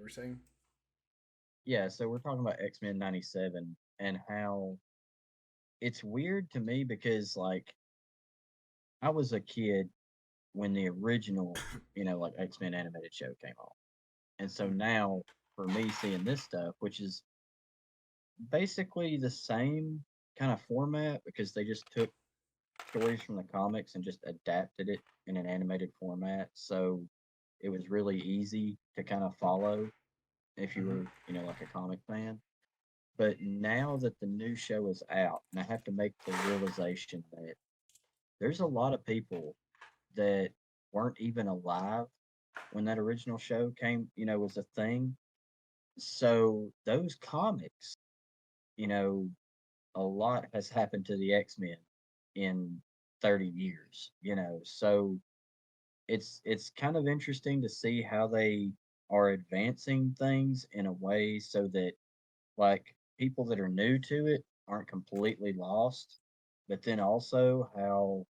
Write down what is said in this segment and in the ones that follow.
You were saying? Yeah, so we're talking about X-Men 97 and how it's weird to me because like I was a kid when the original, like X-Men animated show came on. And so Mm. now for me seeing this stuff, which is basically the same kind of format because they just took stories from the comics and just adapted it in an animated format. So it was really easy to kind of follow if you Hmm. were, like a comic fan. But now that the new show is out, and I have to make the realization that there's a lot of people that weren't even alive when that original show was a thing. So those comics, you know, a lot has happened to the X-Men in 30 years, So it's kind of interesting to see how they are advancing things in a way so that like people that are new to it aren't completely lost, but then also how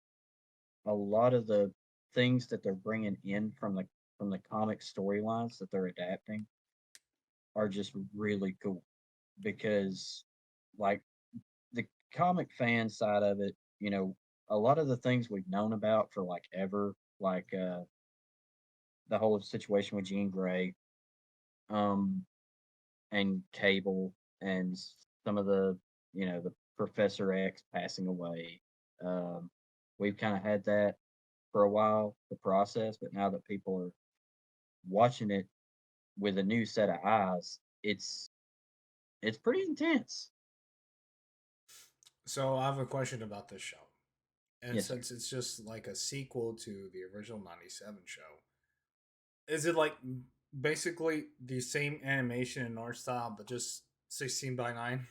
a lot of the things that they're bringing in from the comic storylines that they're adapting are just really cool because like the comic fan side of it, a lot of the things we've known about for like ever, like the whole situation with Jean Grey, um, and Cable, and some of the Professor X passing away. Um, we've kind of had that for a while, the process, but now that people are watching it with a new set of eyes, it's pretty intense. So I have a question about this show. And Yes, sir. since it's just like a sequel to the original 97 show, is it like basically the same animation and art style, but just 16 by 9?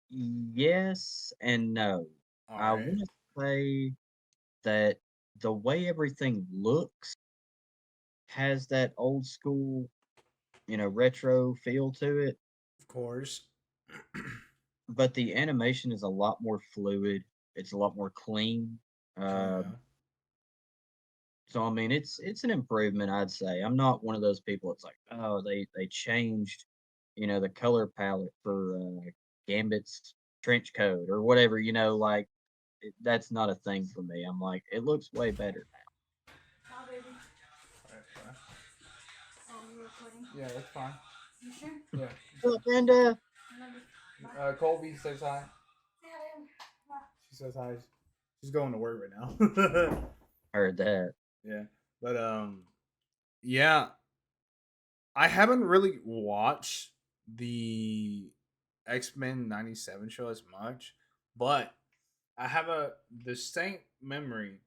Yes and no. All I right. want to say that the way everything looks has that old school, retro feel to it, Of course. but the animation is a lot more fluid. It's a lot more clean. Uh, Yeah. so I mean, it's an improvement, I'd say. I'm not one of those people. It's like, oh, they changed, the color palette for Gambit's trench coat or whatever. Like that's not a thing for me. I'm like, it looks way better Hi, baby. All right, oh, you're recording? Yeah, that's fine. You sure? now. Yeah. What's up, Brenda? I love you. Bye. Colby says hi. Say hi to him. Bye. She says hi. She's going to work right now. Heard that. Yeah. But yeah, I haven't really watched the X-Men 97 show as much, but I have a distinct memory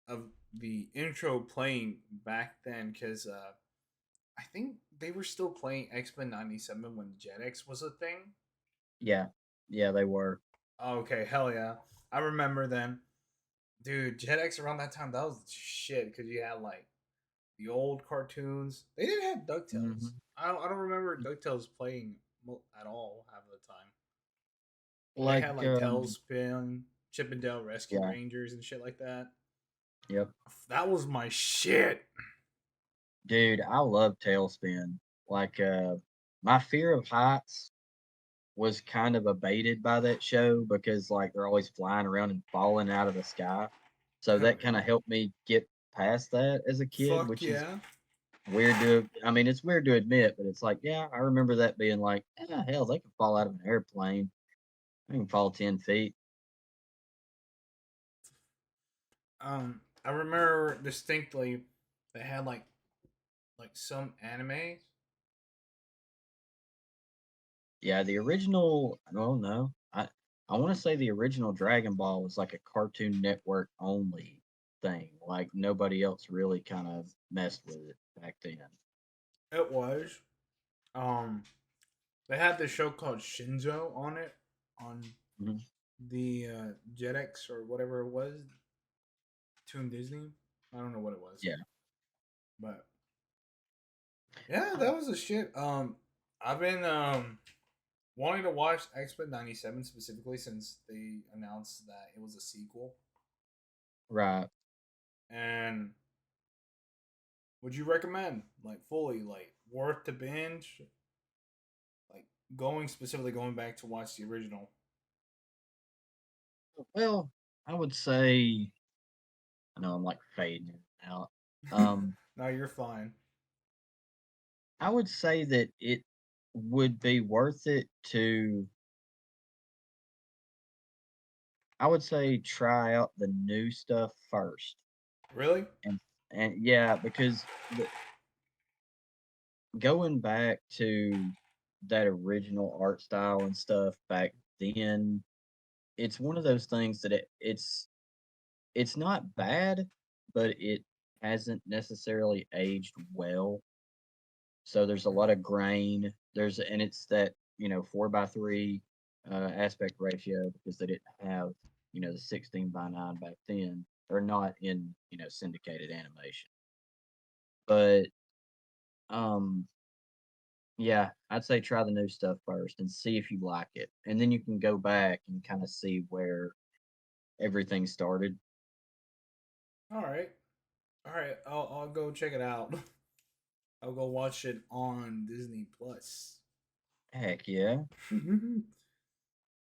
of the intro playing back then because I think they were still playing X-Men 97 when JetX was a thing. Yeah, yeah, they were. Okay, hell yeah. I remember then. Dude, JetX around that time, that was shit because you had like the old cartoons. They didn't have DuckTales. Hmm. I don't remember DuckTales playing at all half of the time. But they had Like, like Tailspin, Chippendale Rescue yeah, Rangers, and shit like that. yep. That was my shit. Dude, I love Tailspin. Like, my fear of heights was kind of abated by that show because like they're always flying around and falling out of the sky. So Hell that kind yeah. of helped me get past that as a kid, Fuck which is yeah. weird to I mean, it's weird to admit, but it's like, yeah, I remember that being like, yeah, hell, they can fall out of an airplane. They can fall 10 feet. I remember distinctly they had like some anime. Yeah, the original, well, no. I want to say the original Dragon Ball was like a Cartoon Network only thing. Like nobody else really kind of messed with it back then. It was. Um, they had this show called Shinzo on it on Mhm. the JetX or whatever it was, Toon Disney. I don't know what it was, Yeah. but yeah, that was a shit. I've been wanting to watch X Men '97 specifically since they announced that it was a sequel, Right. and Would you recommend like fully like worth to binge? Like specifically going back to watch the original. Well, I would say I know I'm like fading it out. Um, No, you're fine. I would say that it would be worth it to I would say try out the new stuff first. Really? And yeah, because going back to that original art style and stuff back then, it's one of those things that it's not bad, but it hasn't necessarily aged well. So there's a lot of grain. And it's that 4:3 aspect ratio because they didn't have the 16:9 back then, or not in syndicated animation. But um, yeah, I'd say try the new stuff first and see if you like it, and then you can go back and kind of see where everything started. All right. All right. I'll go check it out. I'll go watch it on Disney Plus. Heck yeah!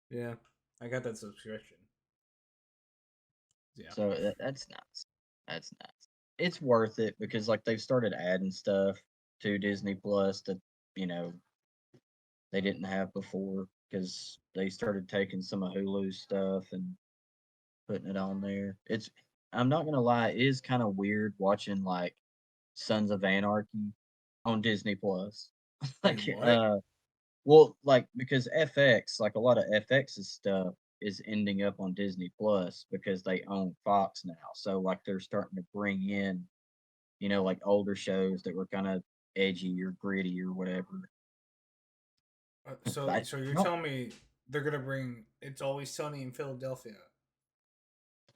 Yeah, I got that subscription. Yeah. So that's nice. That's nice. It's worth it because like they've started adding stuff to Disney Plus that you know they didn't have before because they started taking some of Hulu's stuff and putting it on there. I'm not gonna lie, it is kind of weird watching like Sons of Anarchy on Disney Plus. Wait, like what? well, like because FX, like a lot of FX's stuff is ending up on Disney Plus because they own Fox now. So like they're starting to bring in, like older shows that were kind of edgy or gritty or whatever. So I so you're don't telling me they're gonna bring It's Always Sunny in Philadelphia?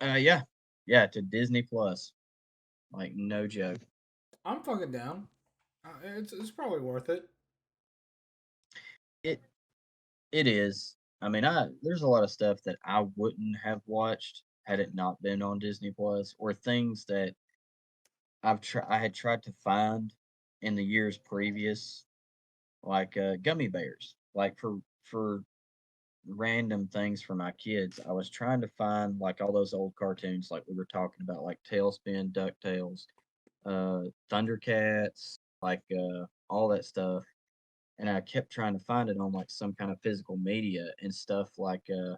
yeah. Yeah, to Disney Plus. Like no joke. I'm fucking down. It's probably worth it. It it is. I mean, I there's a lot of stuff that I wouldn't have watched had it not been on Disney Plus, or things that I had tried to find in the years previous, like gummy bears, like for random things for my kids. I was trying to find like all those old cartoons, like we were talking about, like Tailspin, Ducktales, Thundercats, like all that stuff. And I kept trying to find it on like some kind of physical media and stuff like I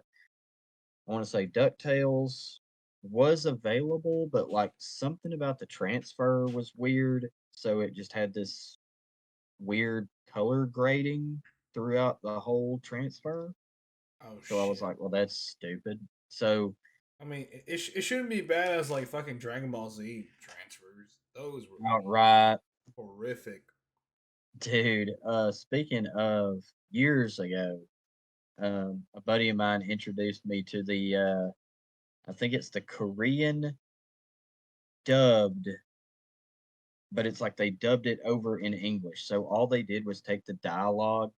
want to say DuckTales was available, but like something about the transfer was weird. So it just had this weird color grading throughout the whole transfer. Oh So I was shit. like, well, that's stupid. So, I mean, it shouldn't be bad as like fucking Dragon Ball Z transfers. Those were outright, horrific. dude, speaking of years ago, a buddy of mine introduced me to I think it's the Korean dubbed, but it's like they dubbed it over in English. So all they did was take the dialogue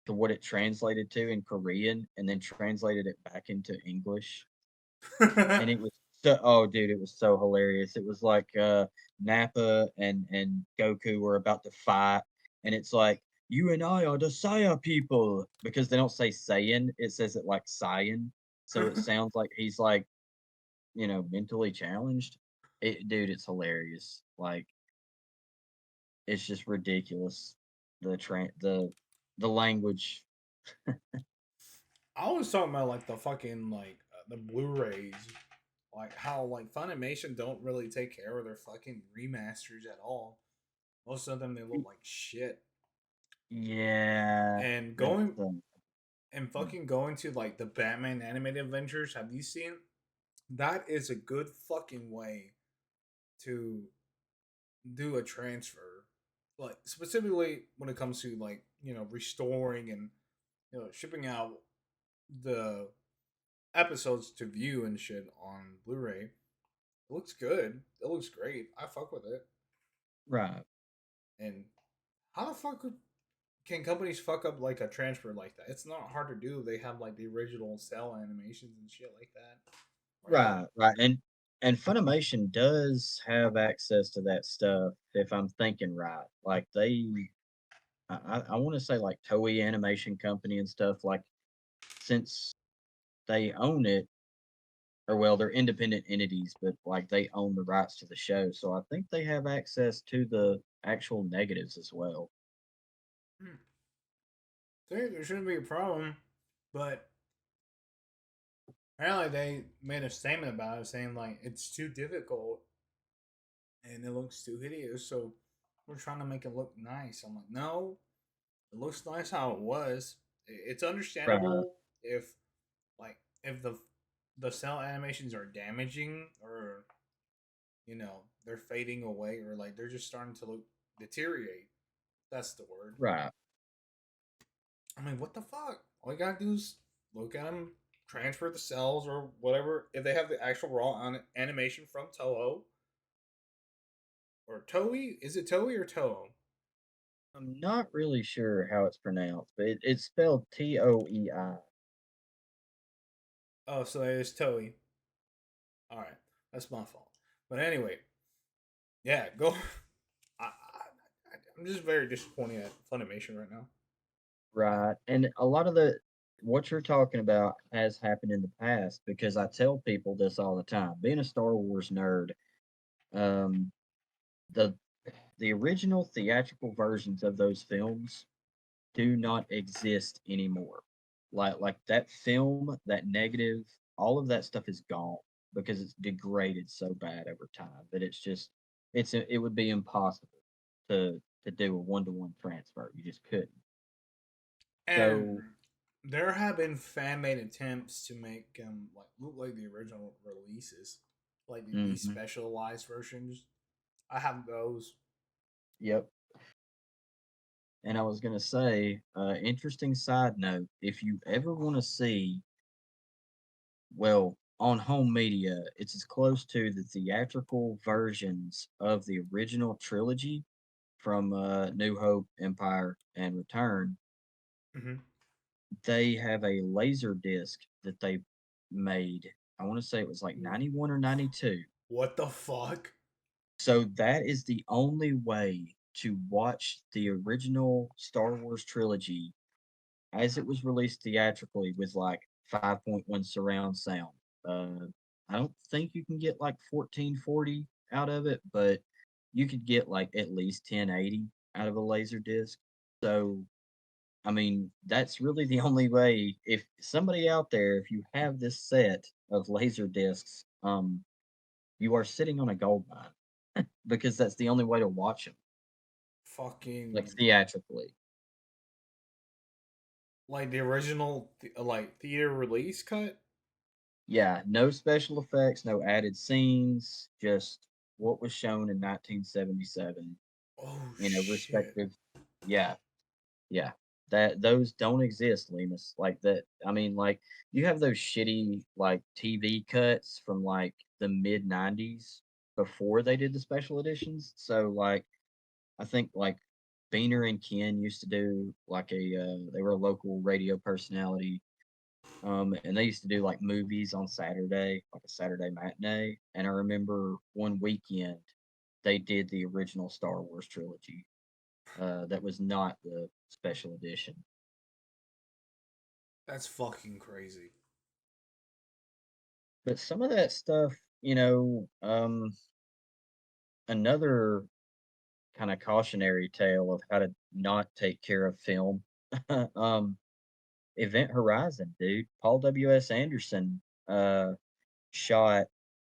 to what it translated to in Korean and then translated it back into English. And it was oh dude, it was so hilarious. It was like Nappa and Goku were about to fight, and it's like you and I are the Saya people because they don't say Saiyan, it says it like Saiyan. So it sounds like he's like, mentally challenged. Dude, it's hilarious. Like it's just ridiculous. The language. I was talking about like the fucking like the Blu-rays, like how like Funimation don't really take care of their fucking remasters at all. Most of them they look like shit. Yeah, And that's going and fucking going to like the Batman animated adventures. Have you seen? That is a good fucking way to do a transfer. Like specifically when it comes to like restoring and shipping out the episodes to view and shit on Blu-ray. It looks good. It looks great. I fuck with it. right. And how the fuck can companies fuck up like a transfer like that? It's not hard to do. They have like the original cell animations and shit like that. Right? Right, right, And Funimation does have access to that stuff if I'm thinking right. Like I want to say like Toei Animation Company and stuff. Like since they own it, or well, they're independent entities, but like they own the rights to the show. So I think they have access to the actual negatives as well. Hmm. There shouldn't be a problem, but apparently they made a statement about it saying like it's too difficult and it looks too hideous, so we're trying to make it look nice. I'm like, no, it looks nice how it was. It's Right, understandable if if the cell animations are damaging or they're fading away or like they're just starting to look deteriorate. That's the word. right. I mean, what the fuck? All you gotta do is look at them, transfer the cells or whatever. If they have the actual raw animation from Toho or Toei, is it Toei or Toho? I'm not really sure how it's pronounced, but it's spelled Toei. Oh, so it is Toei. All right, that's my fault. But anyway, yeah, go. I'm just very disappointed at Funimation right now. Right. And a lot of the what you're talking about has happened in the past because I tell people this all the time. Being a Star Wars nerd, um, the the original theatrical versions of those films do not exist anymore. Like that film, that negative, all of that stuff is gone because it's degraded so bad over time that it would be impossible to do a one-to-one transfer. You just couldn't. And So, there have been fan made attempts to make them like look like the original releases, like these mhm, specialized versions. I have those. yep. And I was gonna say, interesting side note, if you ever want to see, well, on home media, it's as close to the theatrical versions of the original trilogy from New Hope, Empire, and Return. Hmm. They have a laser disc that they made. I want to say it was like 91 or 92. What the fuck? So that is the only way to watch the original Star Wars trilogy as it was released theatrically with like 5.1 surround sound. Uh, I don't think you can get like 1440 out of it, but you could get like at least 1080 out of a laser disc. So, I mean, that's really the only way. If somebody out there, if you have this set of laser discs, you are sitting on a gold mine because that's the only way to watch them, like Fucking theatrically. like the original like theater release cut. Yeah, no special effects, no added scenes, just what was shown in 1977, Oh shit! respective. Yeah, yeah. That those don't exist, Lemus. Like that. I mean, like you have those shitty like TV cuts from like the mid '90s before they did the special editions. So like I think like Beaner and Ken used to do like they were a local radio personality. And they used to do like movies on Saturday, like a Saturday matinee. And I remember one weekend they did the original Star Wars trilogy. That was not the special edition. That's fucking crazy. But some of that stuff, another kind of cautionary tale of how to not take care of film. um, Event Horizon, dude. Paul W.S. Anderson shot.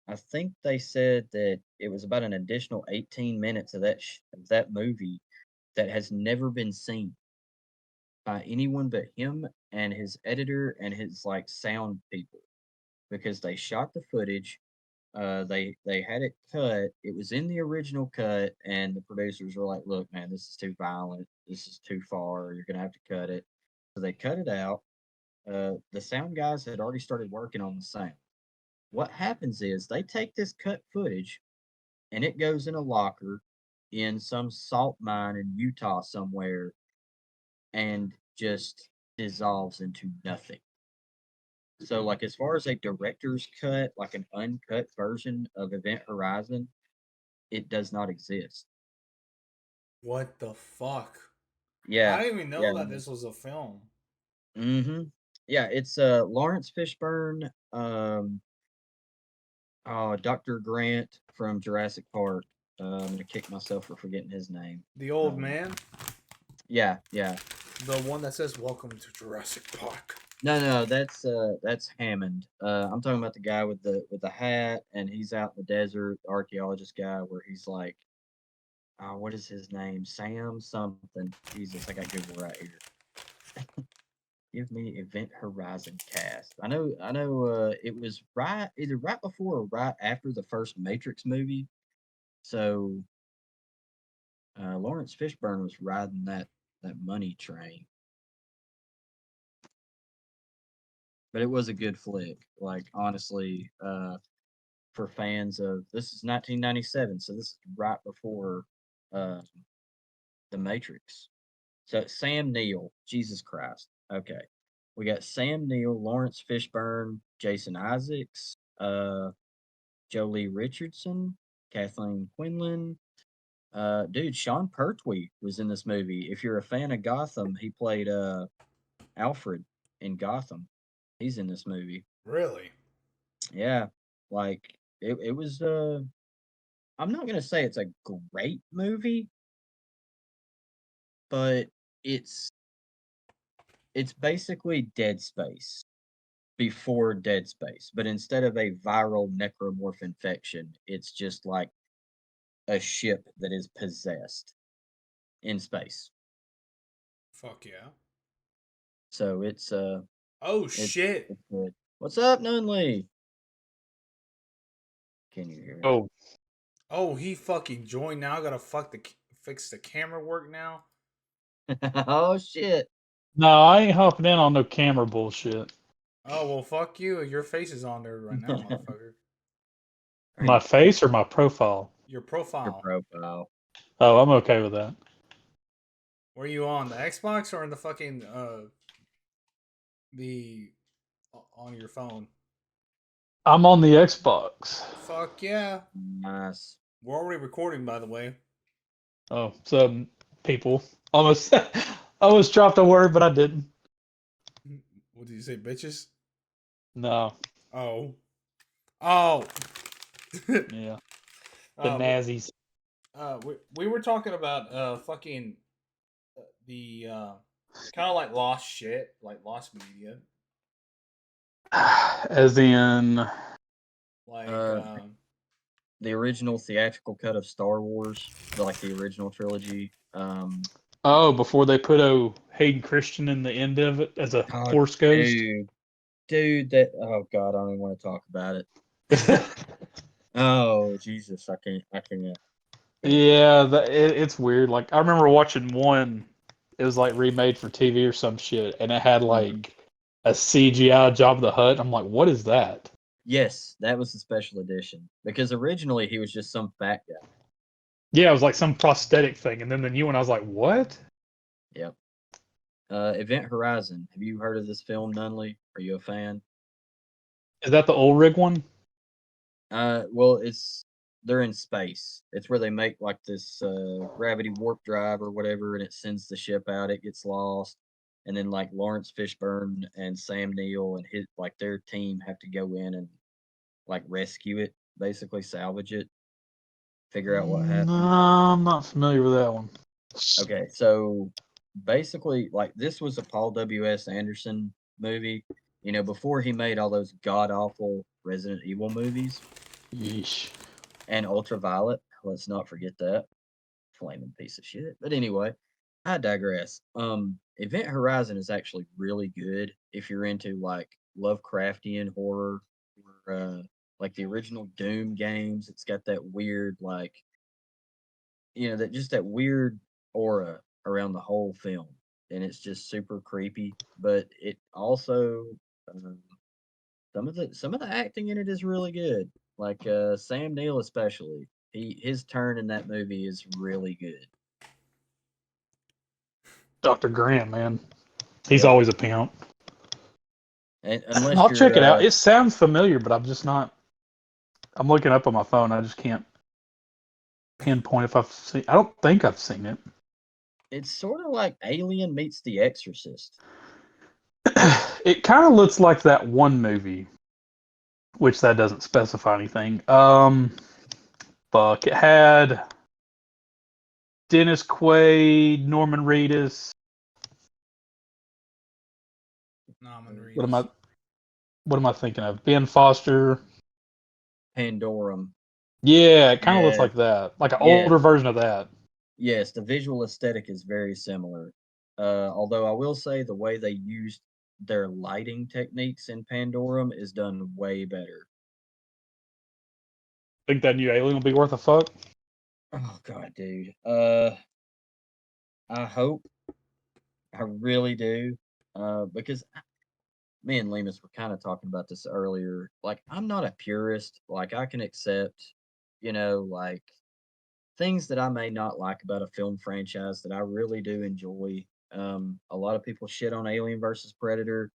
I think they said that it was about an additional 18 minutes of that movie that has never been seen by anyone but him and his editor and his like sound people because they shot the footage. They had it cut. It was in the original cut, and the producers were like, "Look, man, this is too violent. This is too far. You're gonna have to cut it." So they cut it out. The sound guys had already started working on the sound. What happens is they take this cut footage and it goes in a locker in some salt mine in Utah somewhere and just dissolves into nothing. So, like, as far as a director's cut, like an uncut version of Event Horizon, it does not exist. What the fuck? I Yeah, didn't even yeah. know that this was a film. Mm-hmm. Yeah, it's Lawrence Fishburne, Dr. Grant from Jurassic Park. I'm gonna kick myself for forgetting his name. The old Um, man, yeah, yeah. the one that says "Welcome to Jurassic Park." No, that's Hammond. I'm talking about the guy with the hat, and he's out in the desert, the archaeologist guy, where he's like, what is his name? Sam something. Jesus, I got Google right here. Give me Event Horizon cast. I know. It was either right before or right after the first Matrix movie. So Lawrence Fishburne was riding that money train, but it was a good flick. Like honestly, for fans of this is 1997, so this is right before uh, the Matrix. So Sam Neill, Jesus Christ. Okay, we got Sam Neill, Lawrence Fishburne, Jason Isaacs, Jolie Richardson, Kathleen Quinlan. Dude, Sean Pertwee was in this movie. If you're a fan of Gotham, he played Alfred in Gotham. He's in this movie. Really? Yeah, like it was. I'm not gonna say it's a great movie, but it's it's basically Dead Space before Dead Space, but instead of a viral necromorph infection, it's just like a ship that is possessed in space. Fuck yeah. So Oh it's shit. it's good. What's up, Nunley? Can you hear Oh, Oh, he fucking joined now. I gotta fix the camera work now. me? Oh shit. no, I ain't hopping in on no camera bullshit. Oh well, fuck you. Your face is on there right now, motherfucker. Are My you face or my profile? Your your profile. profile? Oh, I'm okay with that. Were you on the Xbox or in the fucking the on your phone? I'm on the Xbox. Fuck yeah. Nice. We're already recording, by the way. Oh, some people almost almost dropped a word, but I didn't. What did you say, bitches? No, Oh. Oh. yeah, the uh, Nazis. we were talking about fucking the kind of like lost shit, like lost media, As in, like Uh, the original theatrical cut of Star Wars, like the original trilogy. oh, before they put Hayden Christian in the end of it as a Oh, Force Ghost. dude, that oh god, I don't even want to talk about it. Oh Jesus, I can't. Yeah, it's weird. Like I remember watching one. It was like remade for TV or some shit, and it had Mhm. like a CGI Jabba the Hutt. I'm like, what is that? Yes, that was the special edition because originally he was just some fat guy. Yeah, it was like some prosthetic thing, and then the new one, I was like, what? Yep. Event Horizon. Have you heard of this film, Nunley? Are you a fan? Is that the old rig one? Well, they're in space. It's where they make like this gravity warp drive or whatever, and it sends the ship out. It gets lost, and then like Lawrence Fishburne and Sam Neill and his like their team have to go in and like rescue it, basically salvage it, figure out what No, happened. I'm not familiar with that one. Okay, so basically, like this was a Paul W.S. Anderson movie. You know, before he made all those god awful Resident Evil movies Yeesh. and Ultraviolet. Let's not forget that flaming piece of shit. But anyway, I digress. Event Horizon is actually really good if you're into like Lovecraftian horror or like the original Doom games. It's got that weird like that just that weird aura around the whole film, and it's just super creepy. But it also um, some of the acting in it is really good. Like Sam Neill especially. His turn in that movie is really good. Dr. Grant, man. He's Yep. always a pimp. And unless I'll check you're it out. It sounds familiar, but I'm just not. I'm looking up on my phone. I just can't pinpoint if I've seen. I don't think I've seen it. it's sort of like Alien meets The Exorcist. It kind of looks like that one movie, which that doesn't specify anything. Fuck. It had Dennis Quaid, Norman Reedus. Norman What am I? Reedus. What am I thinking of? Ben Foster. Pandorum. Yeah, it kind of looks Yeah. like that, like an Yes. older version of that. Yes, the visual aesthetic is very similar. Although I will say the way they used their lighting techniques in Pandorum is done way better. Think that new Alien will be worth a fuck? Oh god, dude. I hope. I really do. Because me and Lemus were kind of talking about this earlier. Like, I'm not a purist. Like, I can accept, like things that I may not like about a film franchise that I really do enjoy. A lot of people shit on Alien versus Predator.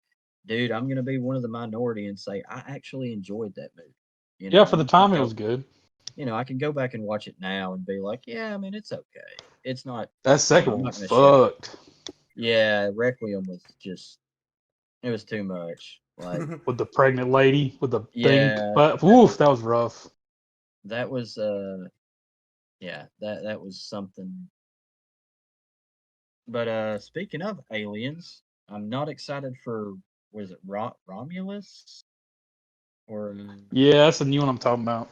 Dude, I'm gonna be one of the minority and say I actually enjoyed that movie. Yeah, for And the I can time it go, was good. I can go back and watch it now and be like, yeah, I mean, it's okay. It's not, That second I'm one not was gonna shit on it. fucked Yeah, Requiem was just, it was too much. Like, with the pregnant lady with the thing. yeah, But woof, that was rough. that was, yeah, that was something. But speaking of aliens, I'm not excited for was it Romulus or Yeah, that's the new one I'm talking about.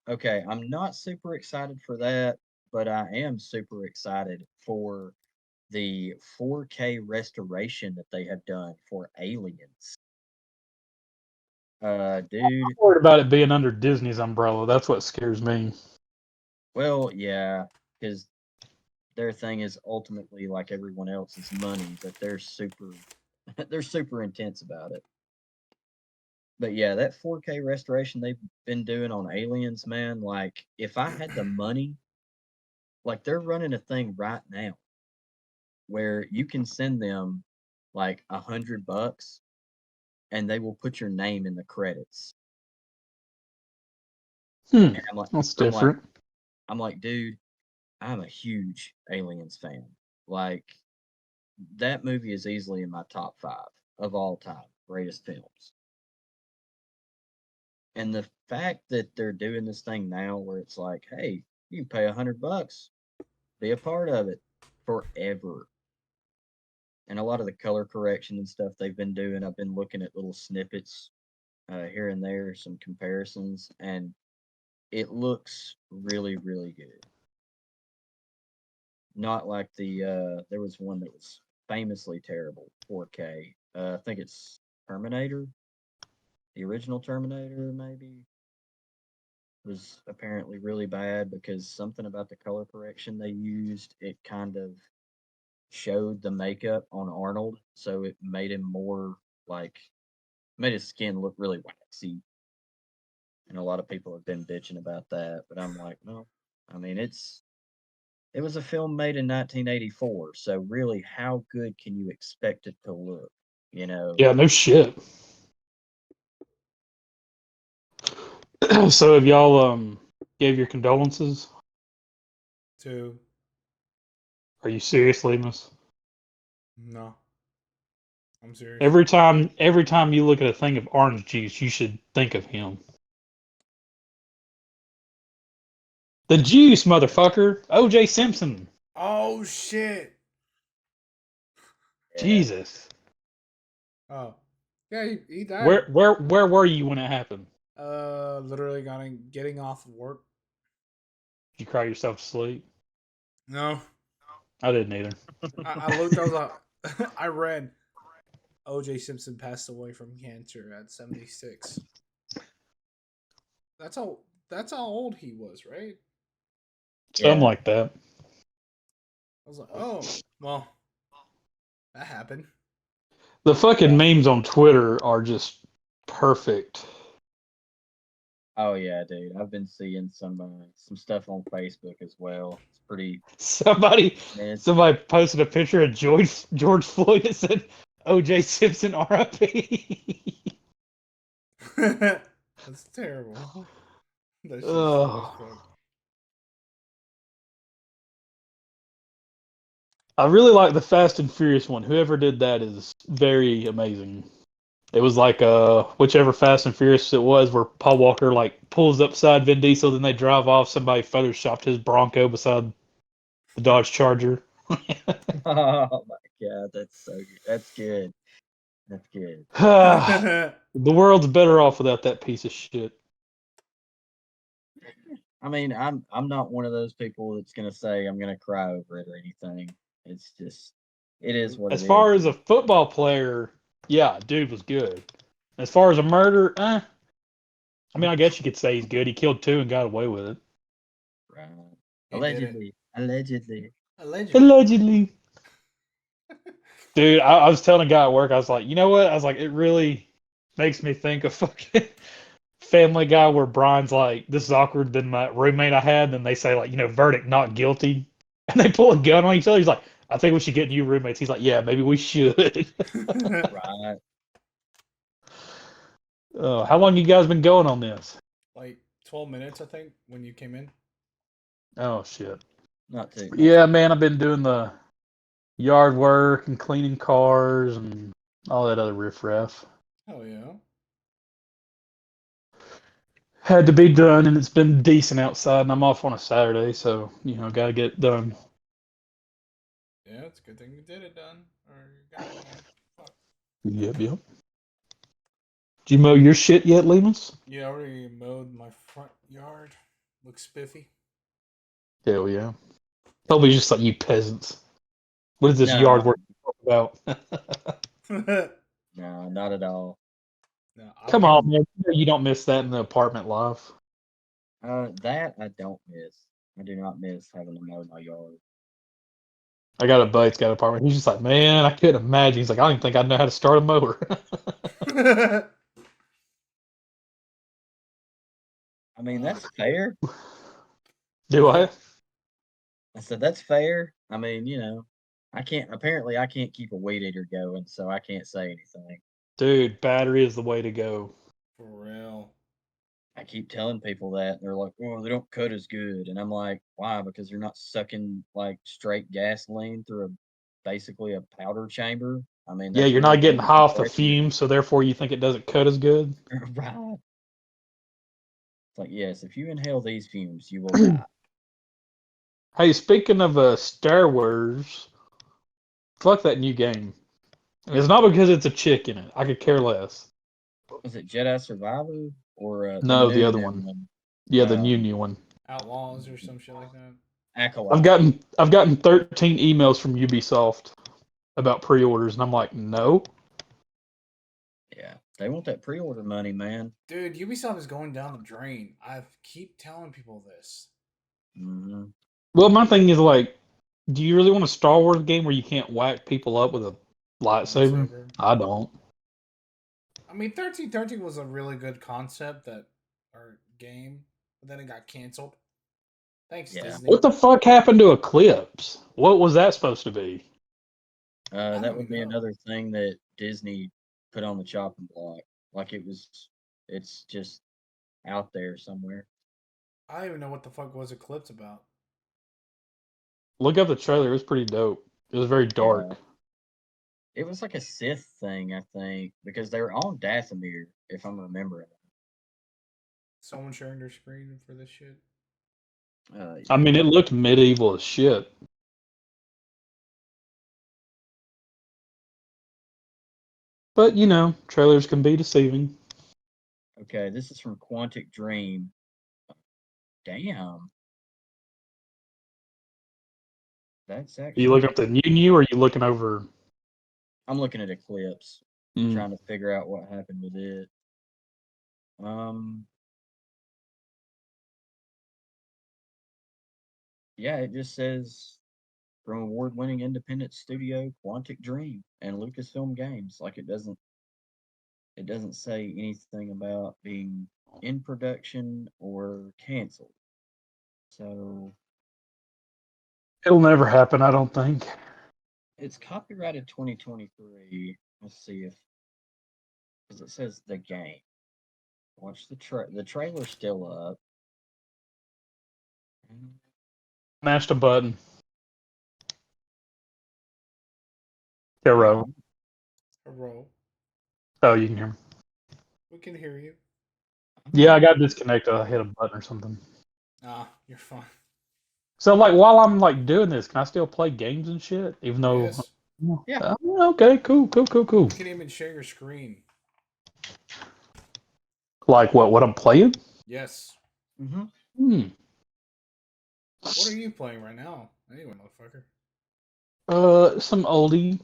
okay, I'm not super excited for that, but I am super excited for the 4K restoration that they have done for Aliens. I'm Dude, worried about it being under Disney's umbrella. That's what scares me. well, yeah, because their thing is ultimately like everyone else's money, but they're super they're super intense about it. But yeah, that 4K restoration they've been doing on Aliens, man, like if I had the money, like they're running a thing right now where you can send them like $100 and they will put your name in the credits. Hmm, And I'm like, that's I'm like, different. I'm like, dude, I'm a huge Aliens fan. Like that movie is easily in my top 5 of all time greatest films. And the fact that they're doing this thing now where it's like, hey, you can pay $100, be a part of it forever. And a lot of the color correction and stuff they've been doing, I've been looking at little snippets here and there, some comparisons, and it looks really, really good. Not like there was one that was famously terrible 4K. I think it's Terminator, the original Terminator, maybe was apparently really bad because something about the color correction they used, it kind of showed the makeup on Arnold, so it made him more like made his skin look really waxy. And a lot of people have been bitching about that, but I'm like, well, I mean, it was a film made in 1984, so really, how good can you expect it to look? You know? Yeah, no shit. So have y'all gave your condolences? Two. Are you serious, Lemus? No, I'm serious. Every time you look at a thing of orange juice, you should think of him. The juice, motherfucker. O.J. Simpson. Oh shit. Yeah. Jesus. Oh, yeah, he died. Where were you when it happened? Literally getting off of work. Did you cry yourself to sleep? No, I didn't either. I looked. I was like, I read O.J. Simpson passed away from cancer at 76. That's how. That's how old he was, right? Something Yeah. like that. I was like, oh, well, that happened. The fucking memes on Twitter are just perfect. Oh yeah, dude. I've been seeing some stuff on Facebook as well. It's pretty. Somebody Man, somebody posted a picture of George Floyd and said, O.J. Simpson R.I.P. That's terrible. That shit's funny as Oh, fuck. I really like the Fast and Furious one. Whoever did that is very amazing. It was like whichever Fast and Furious it was, where Paul Walker like pulls up beside Vin Diesel, then they drive off. Somebody photoshopped his Bronco beside the Dodge Charger. Oh my god, that's so good. That's good. That's good. The world's better off without that piece of shit. I mean, I'm not one of those people that's gonna say I'm gonna cry over it or anything. It's just it is what As it is. far as a football player, yeah, dude was good. As far as a murder, I mean, I guess you could say he's good. He killed two and got away with it. Right. He did it. Allegedly. Allegedly. Allegedly. Dude, I was telling a guy at work, I was like, you know what? I was like, it really makes me think of fucking Family Guy where Brian's like, this is awkward. Then my roommate I had, then they say, like, verdict not guilty. And they pull a gun on each other. He's like, I think we should get new roommates. He's like, yeah, maybe we should. Right. How long you guys been going on this? Like 12 minutes, I think, when you came in. Oh, shit. Not too Yeah, man, I've been doing the yard work and cleaning cars and all that other riffraff. Oh yeah. Had to be done, and it's been decent outside, and I'm off on a Saturday, so got to get it done. Yeah, it's a good thing you did it done. Or you got it done. Fuck. Yep, yep. Did you mow your shit yet, Lemus? Yeah, I already mowed my front yard. Looks spiffy. Hell yeah. Probably just like you peasants. What is this yard no, work about? No, no, not at all. I Come on, painted. man. You don't miss that in the apartment life. That I don't miss. I do not miss having to mow my yard. I got a buddy that's got an apartment. He's just like, man, I couldn't imagine. He's like, I don't even think I know how to start a mower. I mean, that's fair. Do I? I said that's fair. I mean, apparently I can't keep a weed eater going, so I can't say anything. Dude, battery is the way to go. For real. I keep telling people that, and they're like, "Oh, they don't cut as good," and I'm like, "Why? Because you're not sucking like straight gasoline through basically a powder chamber. I mean, Yeah, that's you're really not good getting for high off the compression, fumes, so therefore you think it doesn't cut as good. right?" It's like, yes, if you inhale these fumes, you will die. Hey, speaking of Star Wars, fuck that new game. It's not because it's a chick in it. I could care less. Was it Jedi Survivor or the No, the new other new one. one? Yeah, the Um, new one. Outlaws or some shit like that. I've Acolyte. gotten I've gotten 13 emails from Ubisoft about pre-orders, and I'm like, no. Yeah, they want that pre-order money, man. Dude, Ubisoft is going down the drain. I keep telling people this. Hmm. Well, my thing is like, do you really want a Star Wars game where you can't whack people up with a lightsaber? Lightsaber. I don't. I mean, 1313 was a really good concept or game, but then it got canceled. Thanks, Yeah, Disney. What the fuck happened to Eclipse? What was that supposed to be? I that don't would even be know. another thing that Disney put on the chopping block. Like it's just out there somewhere. I don't even know what the fuck was Eclipse about. Look up the trailer. It was pretty dope. It was very Yeah, dark. it was like a Sith thing, I think, because they were on Dathomir, if I'm remembering. Someone sharing their screen for this shit. I Yeah. mean, it looked medieval as shit. But, trailers can be deceiving. Okay, this is from Quantic Dream. Damn, that's Are you actually. looking up the new, or are you looking over? I'm looking at Eclipse, Mm. trying to figure out what happened with it. Um, yeah, it just says from award-winning independent studio Quantic Dream and Lucasfilm Games. Like it doesn't say anything about being in production or canceled. So It'll never happen, I don't think. it's copyrighted 2023. Let's see if because it says the game. Watch the trailer's still up. Mashed a button. Yeah, Yeah, bro. Roll. Oh, you can hear me. We can hear you. I'm Yeah, I here. got disconnected. I hit a button or something. Ah, you're fine. So, like, while I'm like doing this, can I still play games and shit? Even though, Yes. Yeah. okay, cool, cool, cool, cool. You can even share your screen. Like what? What I'm playing? Yes. Mm-hmm. Hmm. What are you playing right now? Anyway, motherfucker. Some oldie,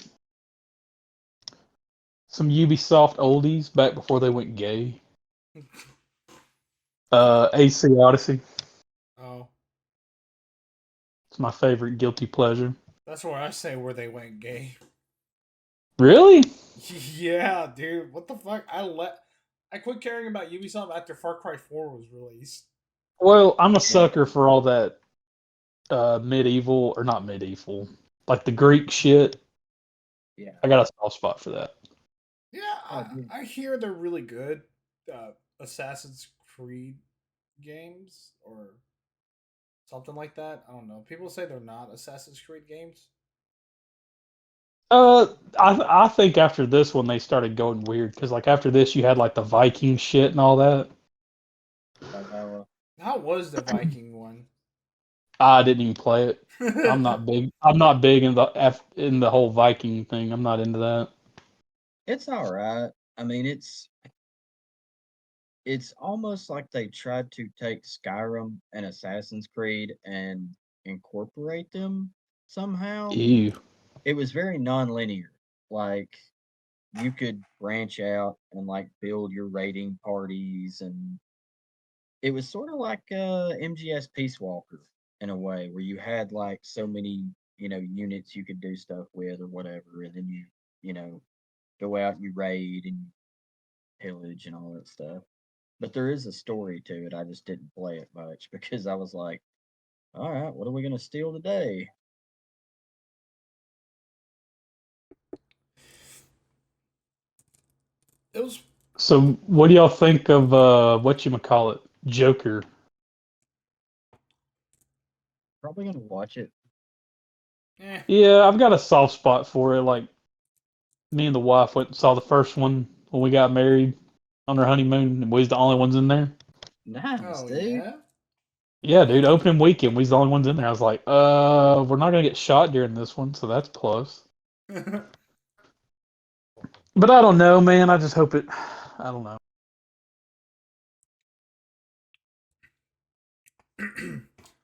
some Ubisoft oldies back before they went gay. Okay. AC Odyssey. Oh, It's my favorite guilty pleasure. that's where I say where they went gay. Really? Yeah, dude. What the fuck? I quit caring about Ubisoft after Far Cry 4 was released. Well, I'm a Yeah. sucker for all that medieval or not medieval, like the Greek shit. Yeah. I got a soft spot for that. Yeah, Oh, dude. I hear they're really good. Assassin's Creed games or something like that. I don't know. People say they're not Assassin's Creed games. Uh, I think after this one they started going weird because like after this you had like the Viking shit and all that. Valhalla. How was the Viking one? I didn't even play it. I'm not big. I'm not big in the whole Viking thing. I'm not into that. It's all right. I mean, it's almost like they tried to take Skyrim and Assassin's Creed and incorporate them somehow. Ew. It was very non-linear. Like you could branch out and like build your raiding parties, and it was sort of like MGS Peace Walker in a way, where you had like so many units you could do stuff with or whatever, and then you go out and you raid and pillage and all that stuff. But there is a story to it. I just didn't play it much because I was like, all right, what are we gonna steal today? It was So what do y'all think of what you call it, Joker? Probably gonna watch it. eh. Yeah, I've got a soft spot for it. Like me and the wife went and saw the first one when we got married on our honeymoon, and we was the only ones in there. Nice, Oh dude. yeah. Yeah, dude, opening weekend, we was the only ones in there. I was like, we're not gonna get shot during this one, so that's plus. But I don't know, man. I just hope it. I don't know.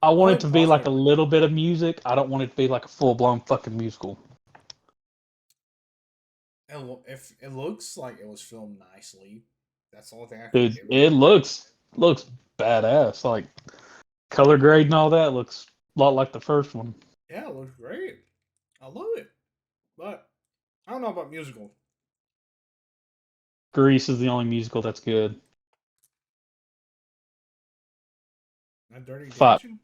I Go want it ahead to and be pause like it. a little bit of music. I don't want it to be like a full blown fucking musical. If it looks like it was filmed nicely, that's the only thing I can Dude, give it it. looks badass. Like color grade and all that looks a lot like the first one. Yeah, it looks great. I love it, but I don't know about musical. Grease is the only musical that's good. Not Dirty Five. Dancing.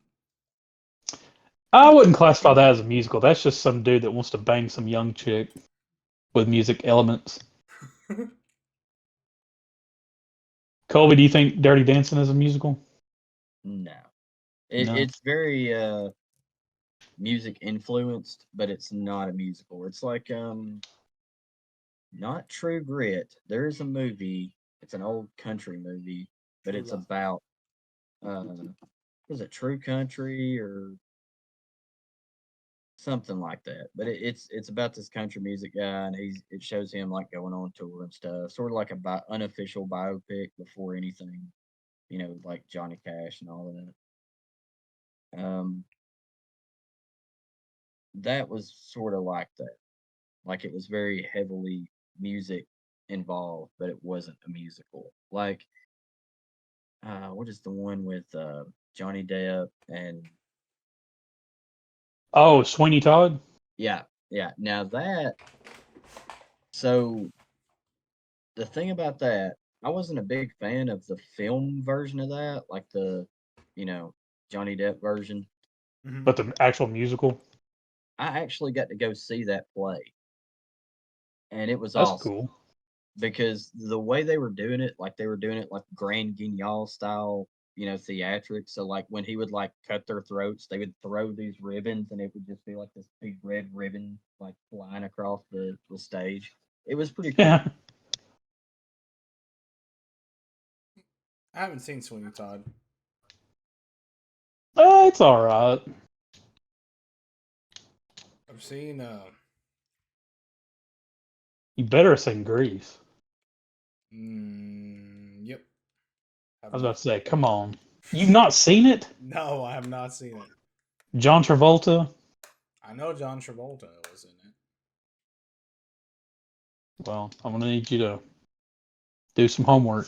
I wouldn't classify that as a musical. That's just some dude that wants to bang some young chick with music elements. Colby, do you think Dirty Dancing is a musical? No, No. it's very music influenced, but it's not a musical. It's like not True Grit. There is a movie. It's an old country movie, but True it's Love. about uh was it True Country or something like that. But it's about this country music guy, and it shows him like going on tour and stuff, sort of like a unofficial biopic before anything, like Johnny Cash and all of that. That was sort of like that. Like it was very heavily music involved, but it wasn't a musical. Like what is the one with Johnny Depp and Oh, Sweeney Todd? yeah, yeah. Now that so the thing about that, I wasn't a big fan of the film version of that, like the, you know, Johnny Depp version. Hmm. But the actual musical? I actually got to go see that play. and it was That's awesome cool. because the way they were doing it, like they were doing it like Grand Guignol style, theatrics. So like when he would like cut their throats, they would throw these ribbons, and it would just be like this big red ribbon like flying across the stage. It was pretty cool. Yeah. I haven't seen Sweeney Todd. It's all right. I've seen You better sing Grease. yep. I Have was about not. to say, come on. You've not seen it? No, I have not seen it. John Travolta? I know John Travolta was in it. Well, I'm going to need you to do some homework.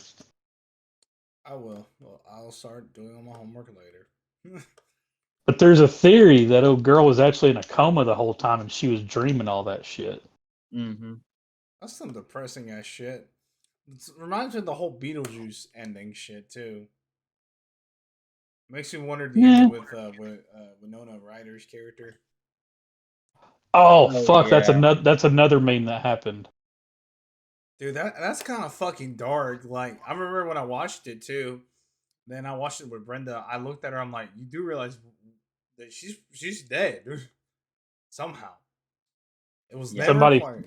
I will. Well, I'll start doing all my homework later. But there's a theory that old girl was actually in a coma the whole time and she was dreaming all that shit. Mm-hmm. That's some depressing ass shit. It reminds me of the whole Beetlejuice ending shit too. Makes me wonder the Yeah. ending with Winona Ryder's character. Oh Oh fuck, yeah. that's another meme that happened. Dude, that's kind of fucking dark. Like I remember when I watched it too. Then I watched it with Brenda. I looked at her. I'm like, you do realize that she's dead, dude. Somehow it was Yeah. never Somebody quite.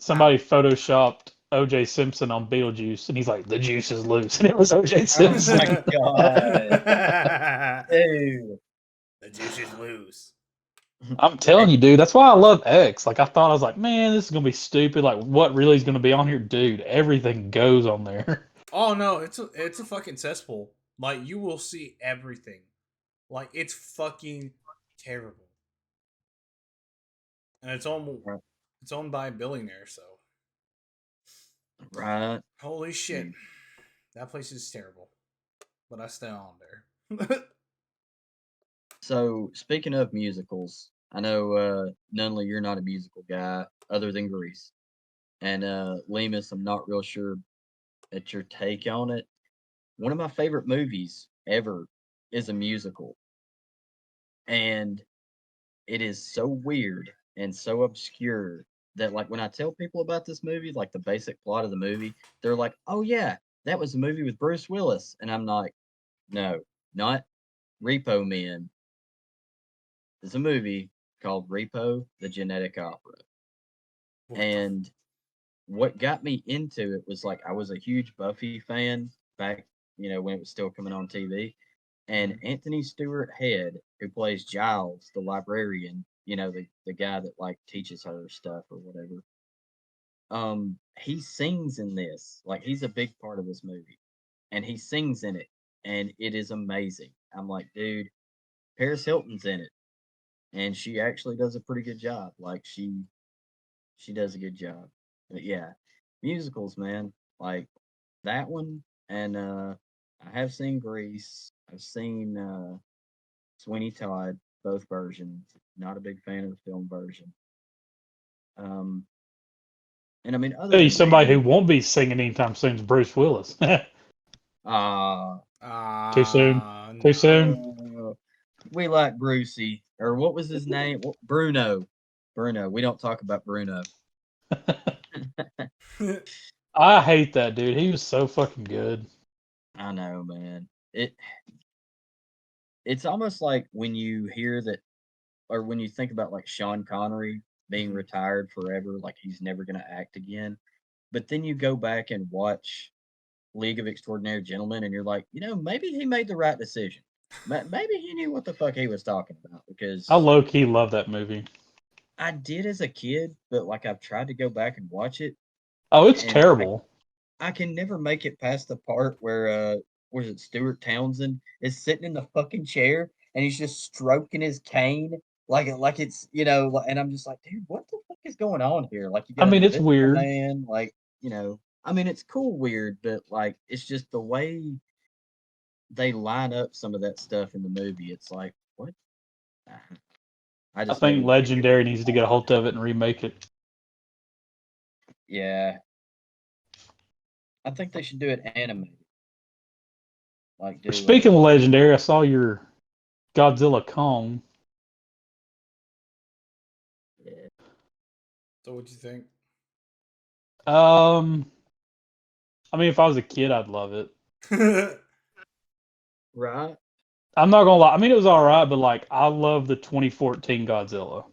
somebody photoshopped OJ Simpson on Beetlejuice and he's like, the juice is loose, and it was OJ Oh my Simpson. god, The dude. juice is loose. I'm telling you, dude, that's why I love X. Like I thought I was like, man, this is gonna be stupid. Like what really is gonna be on here? Dude, everything goes on there. Oh no, it's a fucking cesspool. Like you will see everything. Like it's fucking terrible, and it's owned by a billionaire. So Right. holy shit, Mm. that place is terrible. But I stay on there. So speaking of musicals, I know Nunley, you're not a musical guy other than Grease, and Lemus, I'm not real sure at your take on it. One of my favorite movies ever is a musical, and it is so weird and so obscure that like when I tell people about this movie, like the basic plot of the movie, they're like, "Oh yeah, that was a movie with Bruce Willis," and I'm like, "No, not Repo Man. It's a movie called Repo: The Genetic Opera." What the? And what got me into it was like I was a huge Buffy fan back, when it was still coming on TV. And Mhm. Anthony Stewart Head, who plays Giles, the librarian, the guy that like teaches her stuff or whatever. He sings in this. Like he's a big part of this movie. And he sings in it. And it is amazing. I'm like, dude, Paris Hilton's in it. And she actually does a pretty good job. Like she does a good job. But yeah, musicals, man. Like that one, and I have seen Grease. I've seen Sweeney Todd, both versions. Not a big fan of the film version. Um, and I mean, other Tell you than that, somebody who won't be singing anytime soon is Bruce Willis. uh, Too soon. Too soon. No. we like Brucey, or what was his name? Bruno. Bruno. We don't talk about Bruno. I hate that dude. He was so fucking good. I know, man. It's almost like when you hear that, or when you think about like Sean Connery being Mhm. retired forever, like he's never going to act again. But then you go back and watch League of Extraordinary Gentlemen, and you're like, maybe he made the right decision. Maybe he knew what the fuck he was talking about I because low key love that movie. I did as a kid, but like I've tried to go back and watch it, Oh, it's and terrible. I can never make it past the part where was it Stuart Townsend is sitting in the fucking chair and he's just stroking his cane like it's and I'm just like, dude, what the fuck is going on here? Like you I got an mean, it's invisible weird. man, I mean it's cool weird, but like it's just the way they line up some of that stuff in the movie. It's like, what? Uh, I I just never think really get Legendary needs to get a hold of it and remake it. yeah. I think they should do it animated. Like do Speaking of Legendary, I saw your Godzilla Kong. yeah. So what do you think? Um, I mean, if I was a kid, I'd love it. Right? I'm not gonna lie. I mean, it was all right, but like, I love the 2014 Godzilla.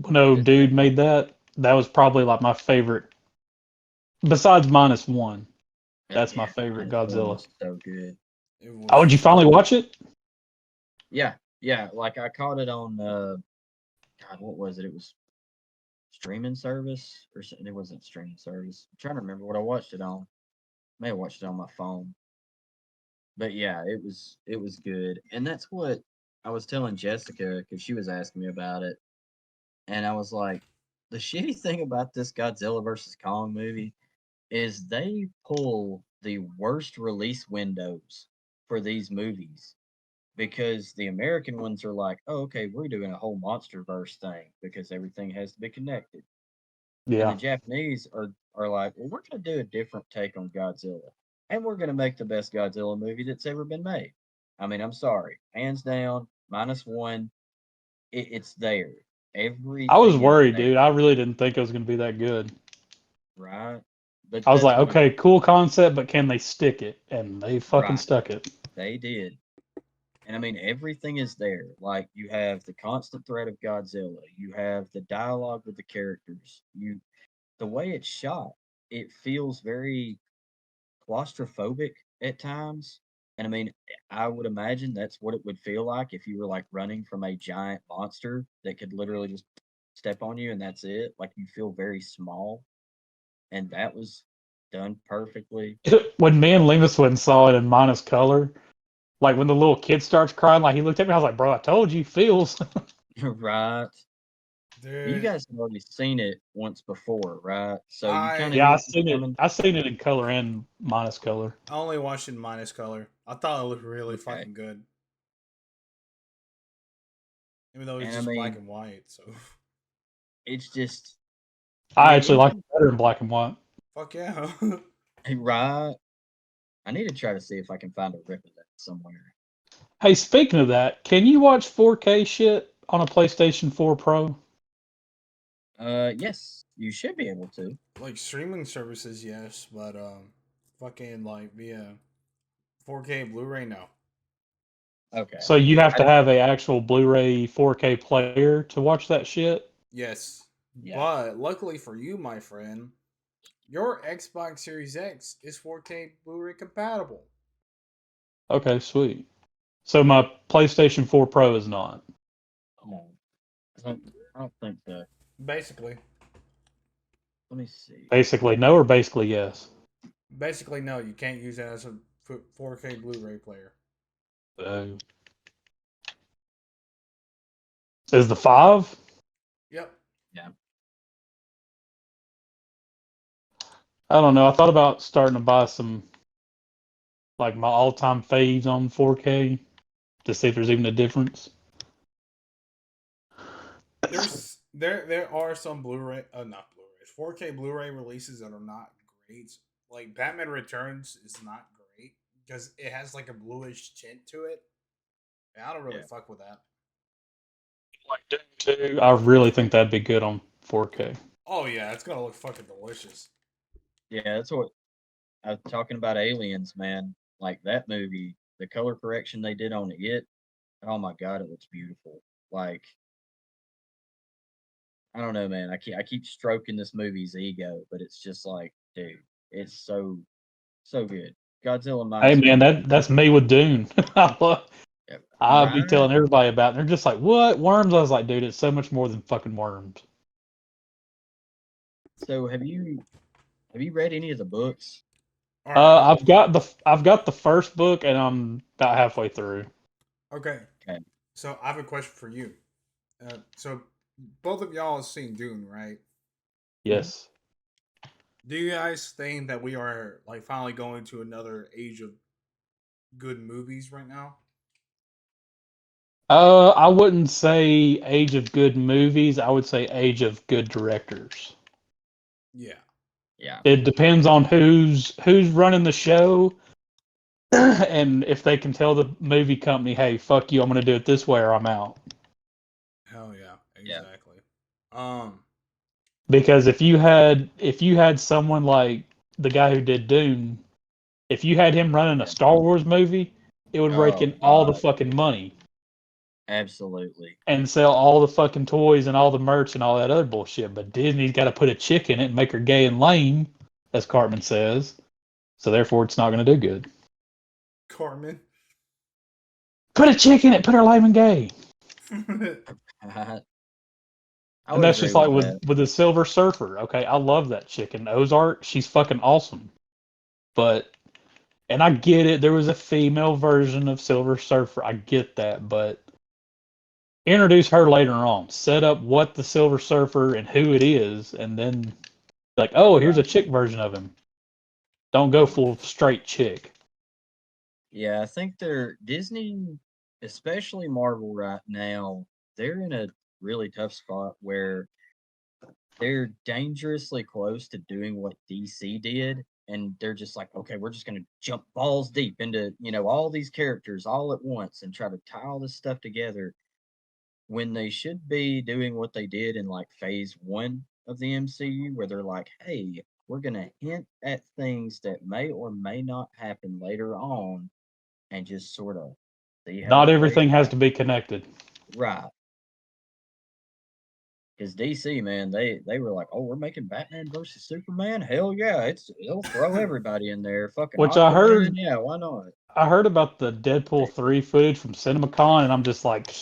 No Good dude man. made that. That was probably like my favorite. Besides -1, that's my Yeah, favorite -1 Godzilla. was so good. It Oh, was did you finally fun. watch it? Yeah, yeah. Like I caught it on God, what was it? It was streaming service or something. It wasn't streaming service. I'm trying to remember what I watched it on. May have watched it on my phone. But yeah, it was good. And that's what I was telling Jessica because she was asking me about it. And I was like, the shitty thing about this Godzilla versus Kong movie is they pull the worst release windows for these movies because the American ones are like, oh, okay, we're doing a whole monster verse thing because everything has to be connected. And the Yeah. Japanese are like, well, we're gonna do a different take on Godzilla. And we're gonna make the best Godzilla movie that's ever been made. I mean, I'm sorry. Hands down, -1, it's there. I was Everything is worried, there, dude. I really didn't think it was gonna be that good. right? But I was that's like, what okay, cool concept, but can they stick it? And they fucking right. stuck it. They did. And I mean, everything is there. Like you have the constant threat of Godzilla. You have the dialogue with the characters. The way it's shot, it feels very claustrophobic at times. And I mean, I would imagine that's what it would feel like if you were like running from a giant monster that could literally just step on you and that's it. Like you feel very small. And that was done perfectly. When me and Lemus went and saw it in minus color, like when the little kid starts crying, like he looked at me, I was like, bro, I told you, feels. Right. You Dude, guys have already seen it once before, right? So you kind of I Yeah, knew I it was seen it. coming. I seen it in color and minus color. only watched it in minus color. I thought it looked really Okay. fucking good, even though it's And I just black mean, and white. So, it's just, I I mean, actually it like did it better in black and white. fuck yeah. right. I need to try to see if I can find a rip of that somewhere. Hey, speaking of that, can you watch 4K shit on a PlayStation 4 Pro? Yes, you should be able to. Like streaming services, yes, but fucking like via 4K Blu-ray, no. Okay. So you have I, to have a actual Blu-ray 4K player to watch that shit? Yes, yeah. but luckily for you, my friend, your Xbox Series X is 4K Blu-ray compatible. Okay, sweet. So my PlayStation 4 Pro is not. No, I don't think so. Basically, Let me see. Basically no or basically yes? basically, no, you can't use that as a 4K Blu-ray player. So is the 5? Yep. Yeah. I don't know. I thought about starting to buy some like my all-time faves on 4K to see if there's even a difference. There are some Blu-ray not Blu-rays 4K Blu-ray releases that are not great. Like Batman Returns is not great because it has like a bluish tint to it. And I don't really Yeah. fuck with that. Like Doom 2, I really think that'd be good on 4K. Oh yeah, it's gonna look fucking delicious. Yeah, that's what I was talking about aliens, man. Like that movie, the color correction they did on it, oh my god, it looks beautiful. Like, I don't know, man. I keep stroking this movie's ego, but it's just like, dude, it's so good. Godzilla Hey minus man, one. that's me with Dune. I'll be Right? telling everybody about it. They're just like, "What worms?" I was like, "Dude, it's so much more than fucking worms." So have you read any of the books? All right, I've got the first book and I'm about halfway through. okay. Okay. So I have a question for you. So both of y'all have seen Dune, right? Mhm. Yes. Do you guys think that we are like finally going to another age of good movies right now? I wouldn't say age of good movies. I would say age of good directors. Yeah. Yeah. It depends on who's running the show and if they can tell the movie company, "Hey, fuck you, I'm going to do it this way or I'm out." Hell yeah. Yeah. Exactly. Um Because if you had someone like the guy who did Dune, if you had him running a Yeah. Star Wars movie, it would rake Oh in all the God, fucking dude. money Absolutely. and sell all the fucking toys and all the merch and all that other bullshit. But Disney's got to put a chick in it and make her gay and lame, as Cartman says. So therefore, it's not going to do good. Carmen. Put a chick in it. Put her lame and gay. I And would that's agree just like with with that. with the Silver Surfer. Okay, I love that chick in Ozark. She's fucking awesome. But and I get it. There was a female version of Silver Surfer. I get that, but introduce her later on. Set up what the Silver Surfer and who it is, and then like, oh, here's a Right. chick version of him. Don't go full straight chick. Yeah, I think they're Disney, especially Marvel right now, they're in a really tough spot where they're dangerously close to doing what DC did. And they're just like, okay, we're just gonna jump balls deep into, all these characters all at once and try to tie all this stuff together when they should be doing what they did in like phase one of the MCU, where they're like, hey, we're gonna hint at things that may or may not happen later on and just sort of see how Not it plays everything has out. to be connected. Right. Because DC, man, they were like, oh, we're making Batman versus Superman. Hell yeah, it'll throw everybody in there. Fucking Which I Aquaman, heard yeah, why not? I heard about the Deadpool 3 footage from CinemaCon, and I'm just like,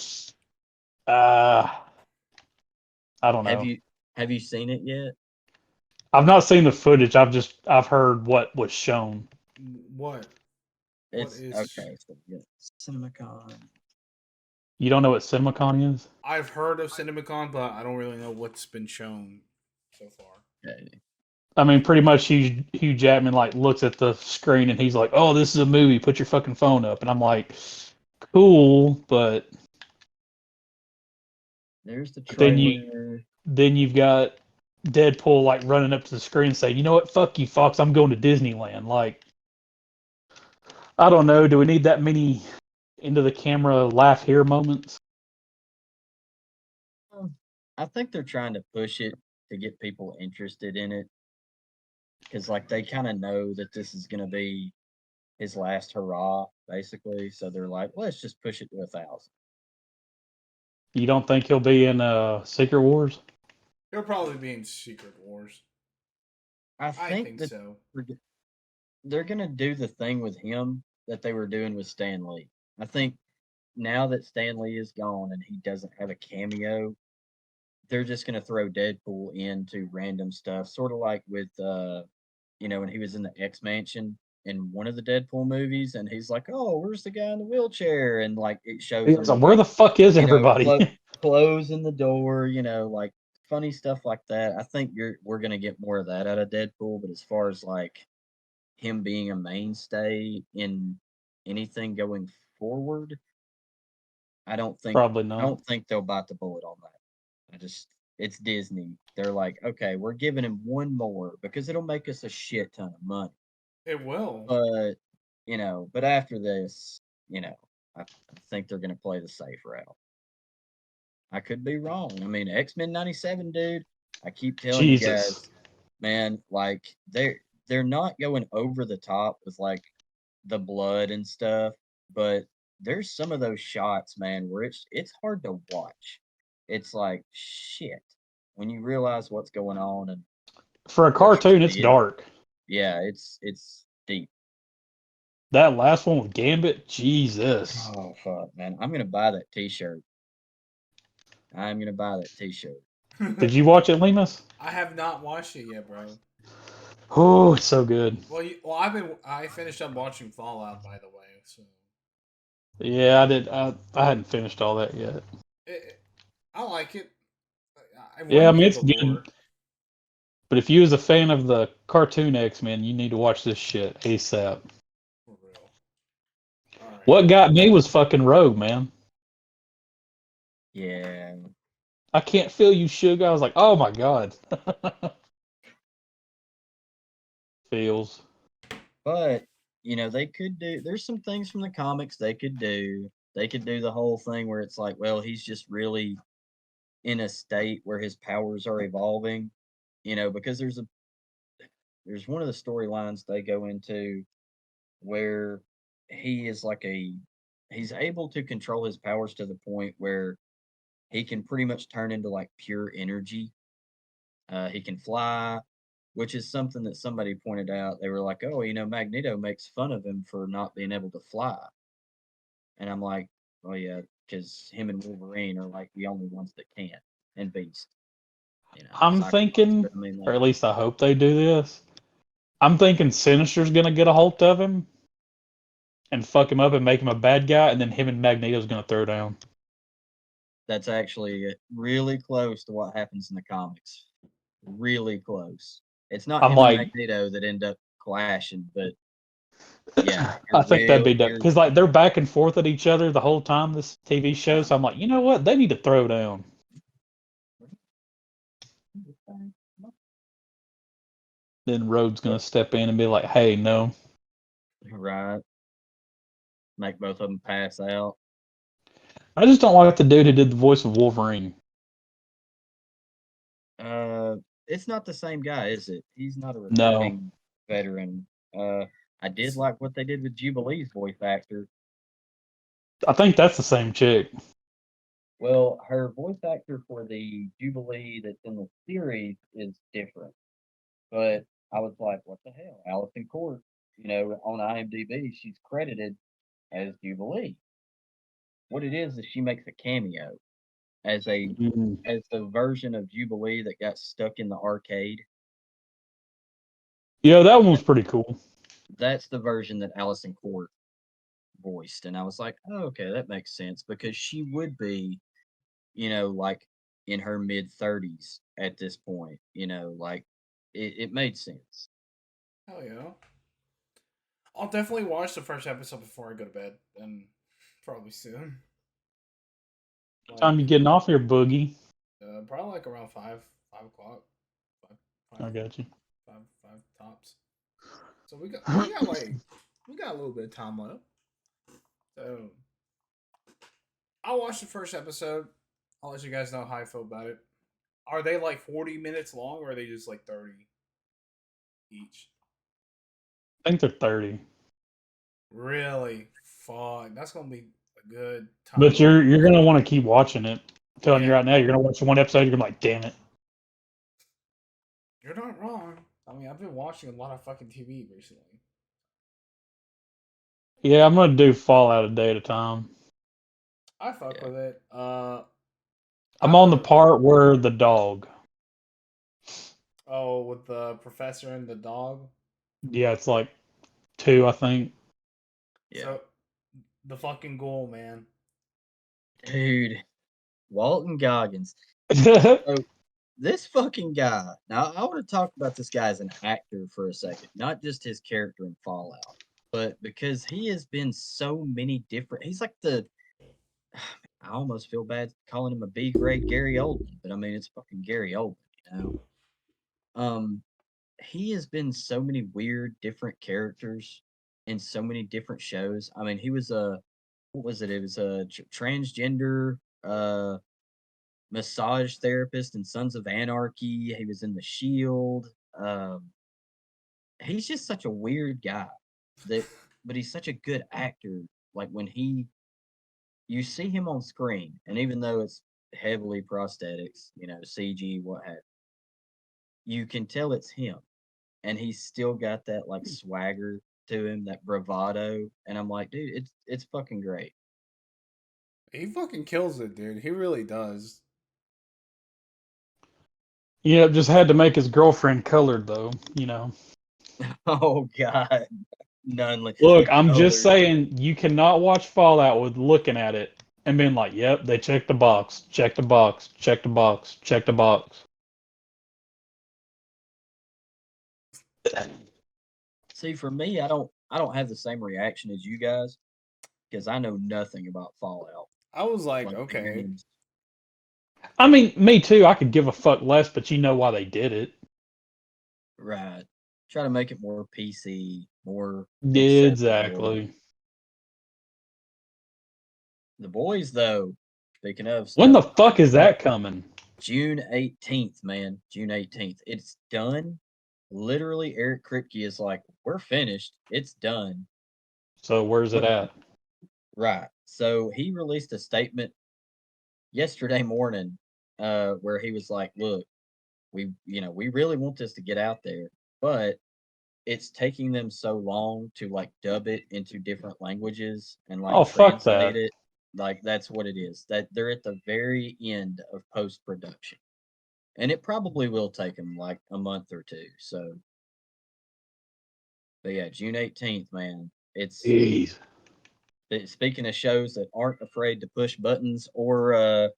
uh, I don't Have know. you have you seen it yet? I've not seen the footage. I've heard what was shown. What? What It's is? okay. So yeah, CinemaCon. You don't know what CinemaCon is? I've heard of CinemaCon, but I don't really know what's been shown so far. Okay. I mean, pretty much Hugh Jackman like looks at the screen and he's like, "Oh, this is a movie. Put your fucking phone up." And I'm like, "Cool," but There's the then you trailer. then you've got Deadpool like running up to the screen and saying, "You know what? Fuck you, Fox. I'm going to Disneyland." Like, I don't know. Do we need that many into the camera laugh here moments? I think they're trying to push it to get people interested in it because, like, they kind of know that this is going to be his last hurrah, basically. So they're like, let's just push it to 1,000. You don't think he'll be in Secret Wars? He'll probably be in Secret Wars. I I think think that so. they're going to do the thing with him that they were doing with Stan Lee. I think now that Stan Lee is gone and he doesn't have a cameo, they're just going to throw Deadpool into random stuff, sort of like with when he was in the X Mansion in one of the Deadpool movies, and he's like, "Oh, where's the guy in the wheelchair?" And like it shows He's him like, "Where like the fuck is everybody?" closing the door, like funny stuff like that. I think we're gonna get more of that out of Deadpool, but as far as like him being a mainstay in anything going forward, I don't think Probably I not. don't think they'll bite the bullet on that. It's Disney. They're like, okay, we're giving him one more because it'll make us a shit ton of money. It will. But but after this, I think they're gonna play the safe route. I could be wrong. I mean, X-Men '97, dude. I keep telling you Jesus. guys, man, like they're not going over the top with like the blood and stuff, but there's some of those shots, man, where it's hard to watch. It's like shit when you realize what's going on and For a what cartoon, it's actually is. dark. Yeah, it's deep. That last one with Gambit, Jesus. Oh fuck, man! I'm gonna buy that T-shirt. I'm gonna buy that T-shirt. Did you watch it, Lemus? I have not watched it yet, bro. Oh, it's so good. I finished up watching Fallout, by the way. So Yeah, I did. I hadn't finished all that yet. it, I like it. I Yeah, I really mean dig it's the good. lore. But if you was a fan of the cartoon X-Men, you need to watch this shit ASAP. For real. All right. What got me was fucking Rogue, man. Yeah, I can't feel you, sugar. I was like, oh my god. Feels. but they could do. There's some things from the comics they could do. They could do the whole thing where it's like, well, he's just really in a state where his powers are evolving, because there's one of the storylines they go into where he is he's able to control his powers to the point where he can pretty much turn into like pure energy. He can fly, which is something that somebody pointed out. They were like, "Oh, Magneto makes fun of him for not being able to fly," and I'm like, "Oh yeah, because him and Wolverine are like the only ones that can, and Beast, I'm Cyclops." thinking, But I mean, or like, at least I hope they do this. I'm thinking Sinister's gonna get a hold of him and fuck him up and make him a bad guy, and then him and Magneto's gonna throw down. that's actually really close to what happens in the comics. Really close. It's not I'm him and like, Magneto that end up clashing, but yeah, I think that'd be dope you're because like they're back and forth at each other the whole time this TV show. So I'm like, you know what? They need to throw down. Then Rhodes gonna step in and be like, "Hey, no." right. Make both of them pass out. I just don't like the dude who did the voice of Wolverine. Uh, it's not the same guy, is it? He's not a No, returning veteran. I did It's, like what they did with Jubilee's voice actor. I think that's the same chick. Well, her voice actor for the Jubilee that's in the series is different. But I was like, what the hell? Allison Court, on IMDb, she's credited as Jubilee. What it is she makes a cameo as a Mm. as the version of Jubilee that got stuck in the arcade. Yeah, that one was That, pretty cool. that's the version that Allison Court voiced, and I was like, oh, okay, that makes sense because she would be, like in her mid 30s at this point. Like it made sense. hell yeah. I'll definitely watch the first episode before I go to bed, and probably soon. What time you Like, getting off here, Boogie? probably like around 5 o'clock, five, five, I got you. five tops. So we got a little bit of time left. So I'll watch the first episode. I'll let you guys know how I feel about it. Are they like 40 minutes long, or are they just like 30 each? I think they're 30. Really? Fuck. That's gonna be a good But time. you're gonna want to keep watching it. I'm telling you Yeah, right now, you're gonna watch one episode, you're gonna be like, damn it. you're not wrong. I mean, I've been watching a lot of fucking TV recently. Yeah, I'm gonna do Fallout a day at a time. I fuck Yeah. with it. I'm I've on the been part where the dog. with the professor and the dog. Yeah, it's like 2, I think. Yeah. So the fucking ghoul, man. Dude, Walton Goggins. So this fucking guy. Now I want to talk about this guy as an actor for a second, not just his character in Fallout, but because he has been so many different. He's like I almost feel bad calling him a B grade Gary Oldman, but I mean it's fucking Gary Oldman, you know. Um, he has been so many weird different characters in so many different shows. I mean, he was a what was it? It was a transgender massage therapist in Sons of Anarchy. He was in The Shield. He's just such a weird guy that, but he's such a good actor. Like when you see him on screen, and even though it's heavily prosthetics, CG, what have you can tell it's him, and he's still got that like swagger to him, that bravado, and I'm like, dude, it's fucking great. He fucking kills it, dude. He really does. Yeah, just had to make his girlfriend colored though. Oh God, none Look, the I'm just colors. saying you cannot watch Fallout with looking at it and being like, "Yep, they checked the box, check the box, check the box, check the box." See, for me, I don't have the same reaction as you guys because I know nothing about Fallout, I was like, like the okay. games. I mean, me too. I could give a fuck less, but you know why they did it. Right. Try to make it more PC, more Yeah, accessible. exactly. The boys, though, speaking of When stuff the I fuck is don't, that coming? June 18th, man. June 18th. It's done. Literally, Eric Kripke is like, we're finished. It's done. So where's it But at? right. So he released a statement yesterday morning, where he was like, look, we really want this to get out there, but it's taking them so long to like dub it into different languages and like Oh, fuck translate that. it. Like that's what it is. That they're at the very end of post production. And it probably will take them like a month or two. So, but yeah, June 18th, man. Jeez. Speaking of shows that aren't afraid to push buttons or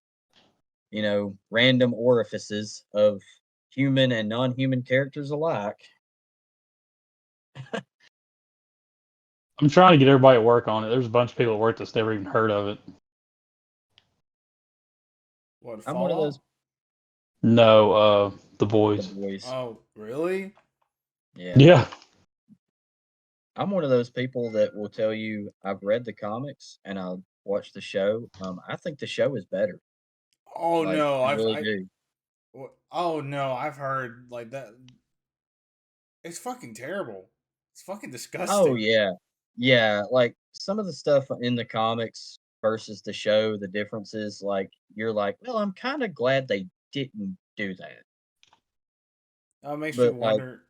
random orifices of human and non-human characters alike. I'm trying to get everybody at work on it. There's a bunch of people at work that's never even heard of it. What, I'm one of those Fallout? No, The the Boys. boys. Oh, really? Yeah. Yeah. I'm one of those people that will tell you I've read the comics and I'll watch the show. I think the show is better. Oh Like no, I really do. oh no, I've heard like that. It's fucking terrible. It's fucking Oh disgusting. yeah. Yeah, like some of the stuff in the comics versus the show, the differences, like you're like, well, I'm kind of glad they didn't do that. Makes me But like, wonder.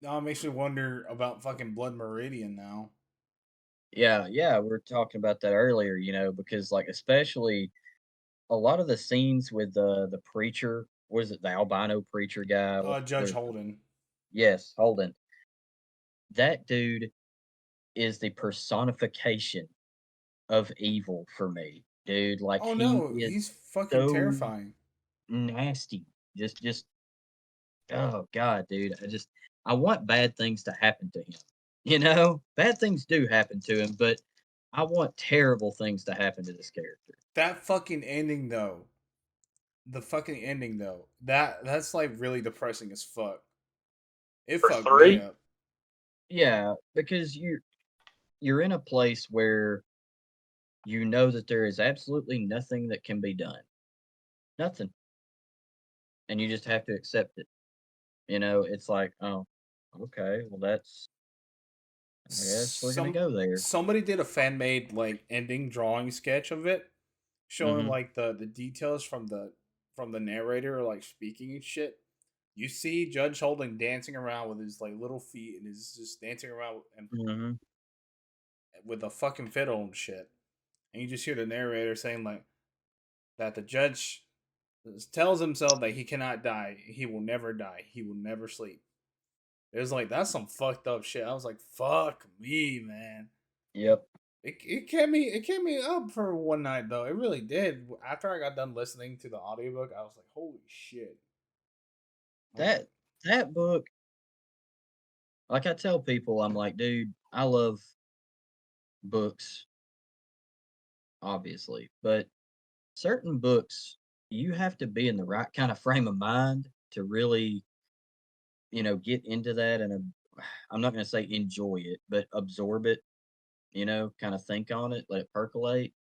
Now it makes me wonder about fucking Blood Meridian now. yeah, yeah, we are talking about that earlier, because like especially a lot of the scenes with the preacher, was it the albino preacher guy? What Judge is it? Holden. Yes, Holden. That dude is the personification of evil for me, dude. Like Oh he no, is he's fucking so terrifying. nasty. Just oh god, dude. I want bad things to happen to him. Bad things do happen to him, but I want terrible things to happen to this character. That fucking ending though. The fucking ending though. That's like really depressing as fuck. It For fucked me three? up. Yeah, because you're in a place where you know that there is absolutely nothing that can be done. Nothing. And you just have to accept it. It's like, oh, okay, well I guess we're gonna Some go there. somebody did a fan made like ending drawing sketch of it, showing Hmm. like the details from the narrator like speaking and shit. You see Judge Holden dancing around with his like little feet and is just dancing around and Hmm. with a fucking fiddle and shit. And you just hear the narrator saying like that the judge tells himself that he cannot die. He will never die. He will never sleep. It was like that's some fucked up shit. I was like, fuck me, man. Yep. It kept me up for one night though. It really did. After I got done listening to the audiobook, I was like, holy shit. I was like, That that book, like I tell people, I'm like, dude, I love books, obviously, but certain books you have to be in the right kind of frame of mind to really, get into that and I'm not going to say enjoy it, but absorb it, kind of think on it, let it percolate.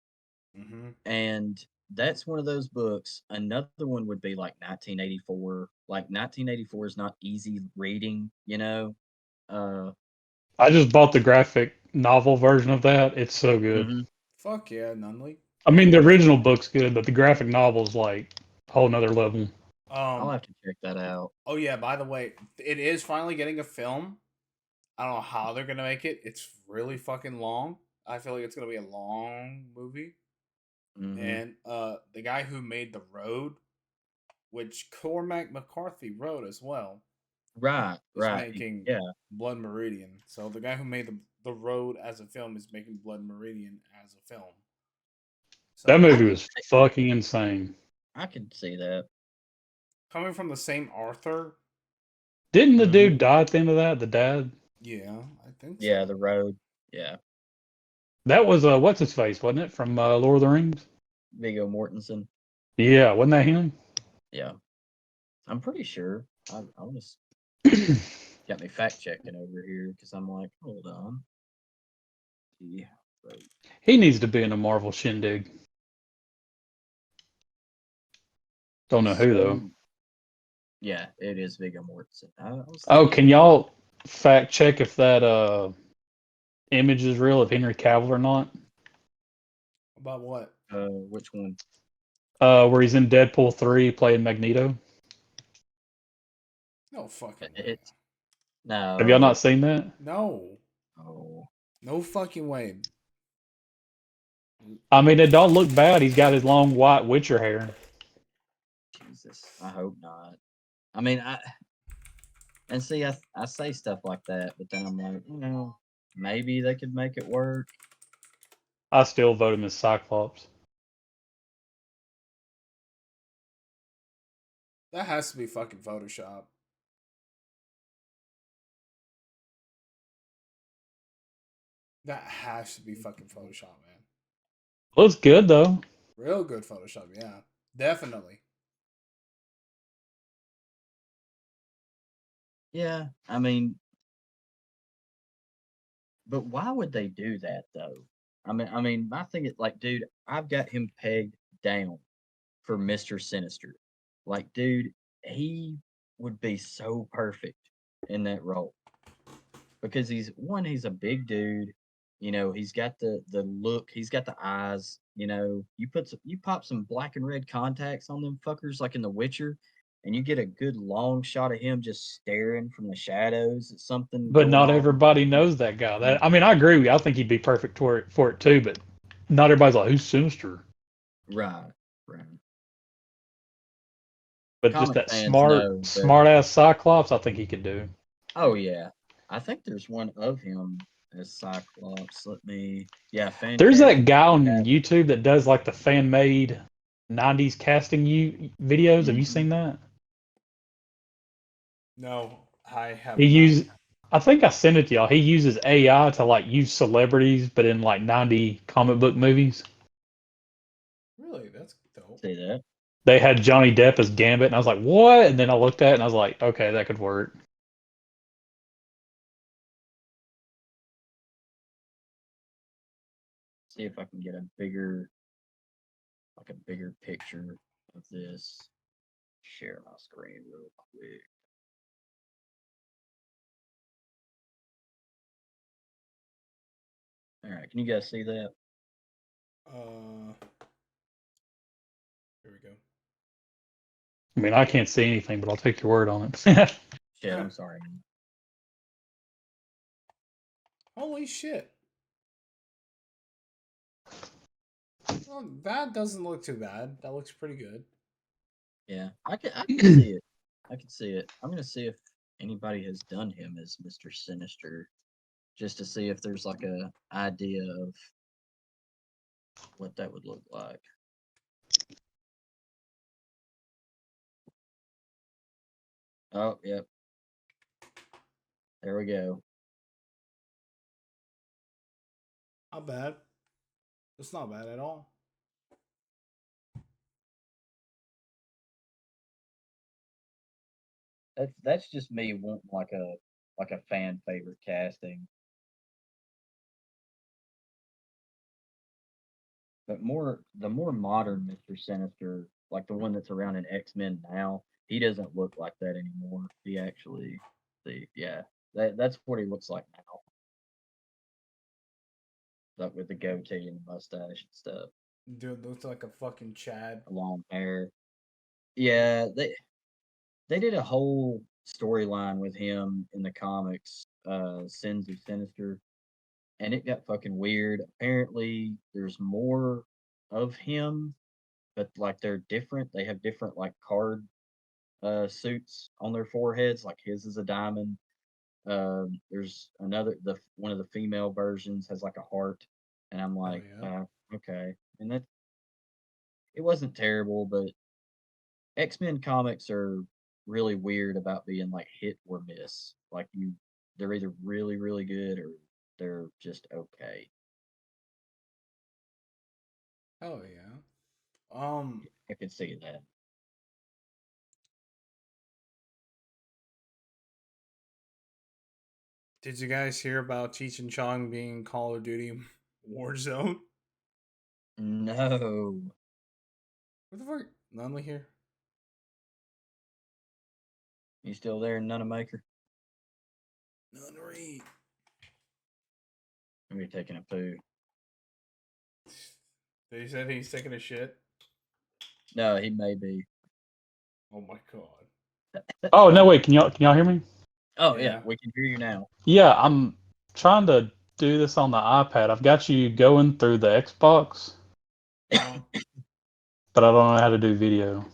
mm-hmm. And that's one of those books. Another one would be like 1984. Like 1984 is not easy reading. Uh, I just bought the graphic novel version of that. It's so good. mhm. Fuck yeah, Nunley. I mean, the original book's good, but the graphic novel's like a whole nother level. I'll Um. have to check that out. Oh yeah. By the way, it is finally getting a film. I don't know how they're gonna make it. It's really fucking long. I feel like it's gonna be a long movie. Hmm. And the guy who made The Road, which Cormac McCarthy wrote as well, Right, is right. making Yeah. Blood Meridian. So the guy who made the Road as a film is making Blood Meridian as a film. That So I movie could was see, fucking insane. I could see that. coming from the same Arthur, Didn't the Hmm. dude die at the end of that? The dad? yeah, I think Yeah, so. the road. Yeah. That was what's his face, wasn't it? From Lord of the Rings? Viggo Mortensen. Yeah, wasn't that him? Yeah. I'm pretty sure. I was got me fact checking over here because I'm like, hold on. Yeah. Road. He needs to be in a Marvel shindig. Don't know who though. Yeah, it is Viggo Mortensen. I was Oh, thinking, can y'all fact check if that image is real of Henry Cavill or not? About what? which one? Where he's in Deadpool 3 playing Magneto. No fucking way. It Have y'all not no. seen that? No. Oh, No fucking way. I mean, it don't look bad. He's got his long white Witcher hair. Jesus. I hope not. I mean, and see, I say stuff like that, but then I'm like, maybe they could make it work. I still vote him as Cyclops. That has to be fucking Photoshop. That has to be fucking Photoshop, man. Looks good though. Real good Photoshop, yeah. Definitely. Yeah, I mean, but why would they do that though? I mean, my thing is like, dude, I've got him pegged down for Mr. Sinister. Like, dude, he would be so perfect in that role because he's a big dude. He's got the look, he's got the eyes. You pop some black and red contacts on them fuckers like in The Witcher, and you get a good long shot of him just staring from the shadows at something But going not on. everybody knows that guy. I mean, I agree with you. I think he'd be perfect for it too. But not everybody's like, who's Sinister? Right, right. But just Comic that fans know, but smart ass Cyclops, I think he could do. oh yeah, I think there's one of him as Cyclops. Yeah, fan There's cast. that guy on YouTube that does like the fan made '90s casting videos. Have you Mhm. seen that? No, I have He not. used, I think I sent it to y'all. He uses AI to like use celebrities, but in like '90 comic book movies. Really? That's dope. See that? They had Johnny Depp as Gambit, and I was like, what? And then I looked at it and I was like, okay, that could work. See if I can get a bigger picture of this. Share my screen real quick. All right, can you guys see that? Uh, here we go. I mean, I can't see anything, but I'll take your word on it. Shit, I'm sorry. Holy shit. Well, that doesn't look too bad. That looks pretty good. Yeah, I can see it. I can see it. I'm gonna see if anybody has done him as Mr. Sinister, just to see if there's like a idea of what that would look like. Oh, yep. There we go. Not bad. It's not bad at all. That's just me wanting like a fan favorite casting. But the more modern Mr. Sinister, like the one that's around in X-Men now, he doesn't look like that anymore. He actually yeah. That's what he looks like now. Like with the goatee and the mustache and stuff. Dude looks like a fucking Chad. Long hair. Yeah, they did a whole storyline with him in the comics, Sins of Sinister, and it got fucking weird. Apparently, there's more of him, but like they're different. They have different like card suits on their foreheads. Like his is a diamond. There's the one of the female versions has like a heart, and I'm Hell like, yeah. okay. And that it wasn't terrible, but X-Men comics are really weird about being like hit or miss. They're either really really good or they're just okay. Hell yeah. Um, I could see that. did you guys hear about Cheech and Chong being Call of Duty Warzone? No. What the fuck? Nunley here? You still there, Nunamaker? Nunnery. Maybe taking a poo. They said he's taking a shit. No, he may be. Oh my god. Oh no, wait, can y'all hear me? Oh yeah, Yeah. we can hear you now. Yeah, I'm trying to do this on the iPad. I've got you going through the Xbox, Uh-huh. but I don't know how to do video.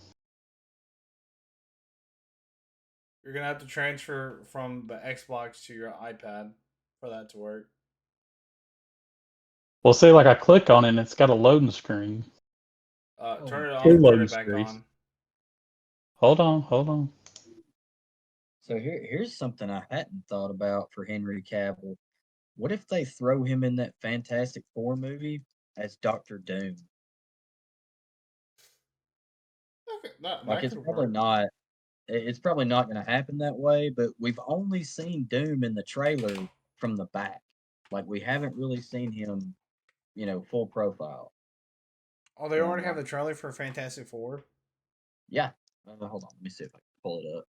You're gonna have to transfer from the Xbox to your iPad for that to work. Well, say like I click on it and it's got a loading screen. Turn it Two off and turn loading it back screens. on. Hold on. So here's something I hadn't thought about for Henry Cavill. What if they throw him in that Fantastic Four movie as Doctor Doom? Okay, that Like could work. it's probably not going to happen that way, but we've only seen Doom in the trailer from the back. Like we haven't really seen him, full profile. Oh, they And already have the trailer for Fantastic Four. yeah, hold on, let me see if I can pull it up.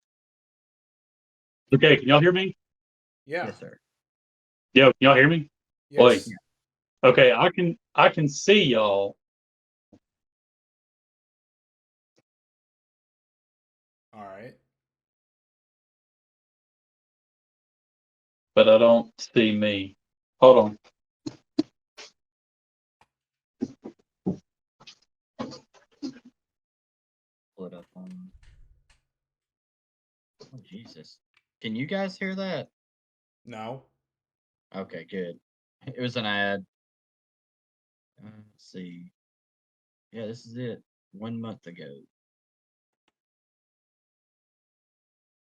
Okay, can y'all hear me? Yeah. Yes, sir. Yo, can y'all hear me? Yes. Wait. Okay, I can see y'all. All right. But I don't see me. Hold on. Pull it up on. Oh Jesus! Can you guys hear that? No. Okay, good. It was an ad. Let's see. Yeah, this is it. 1 month ago.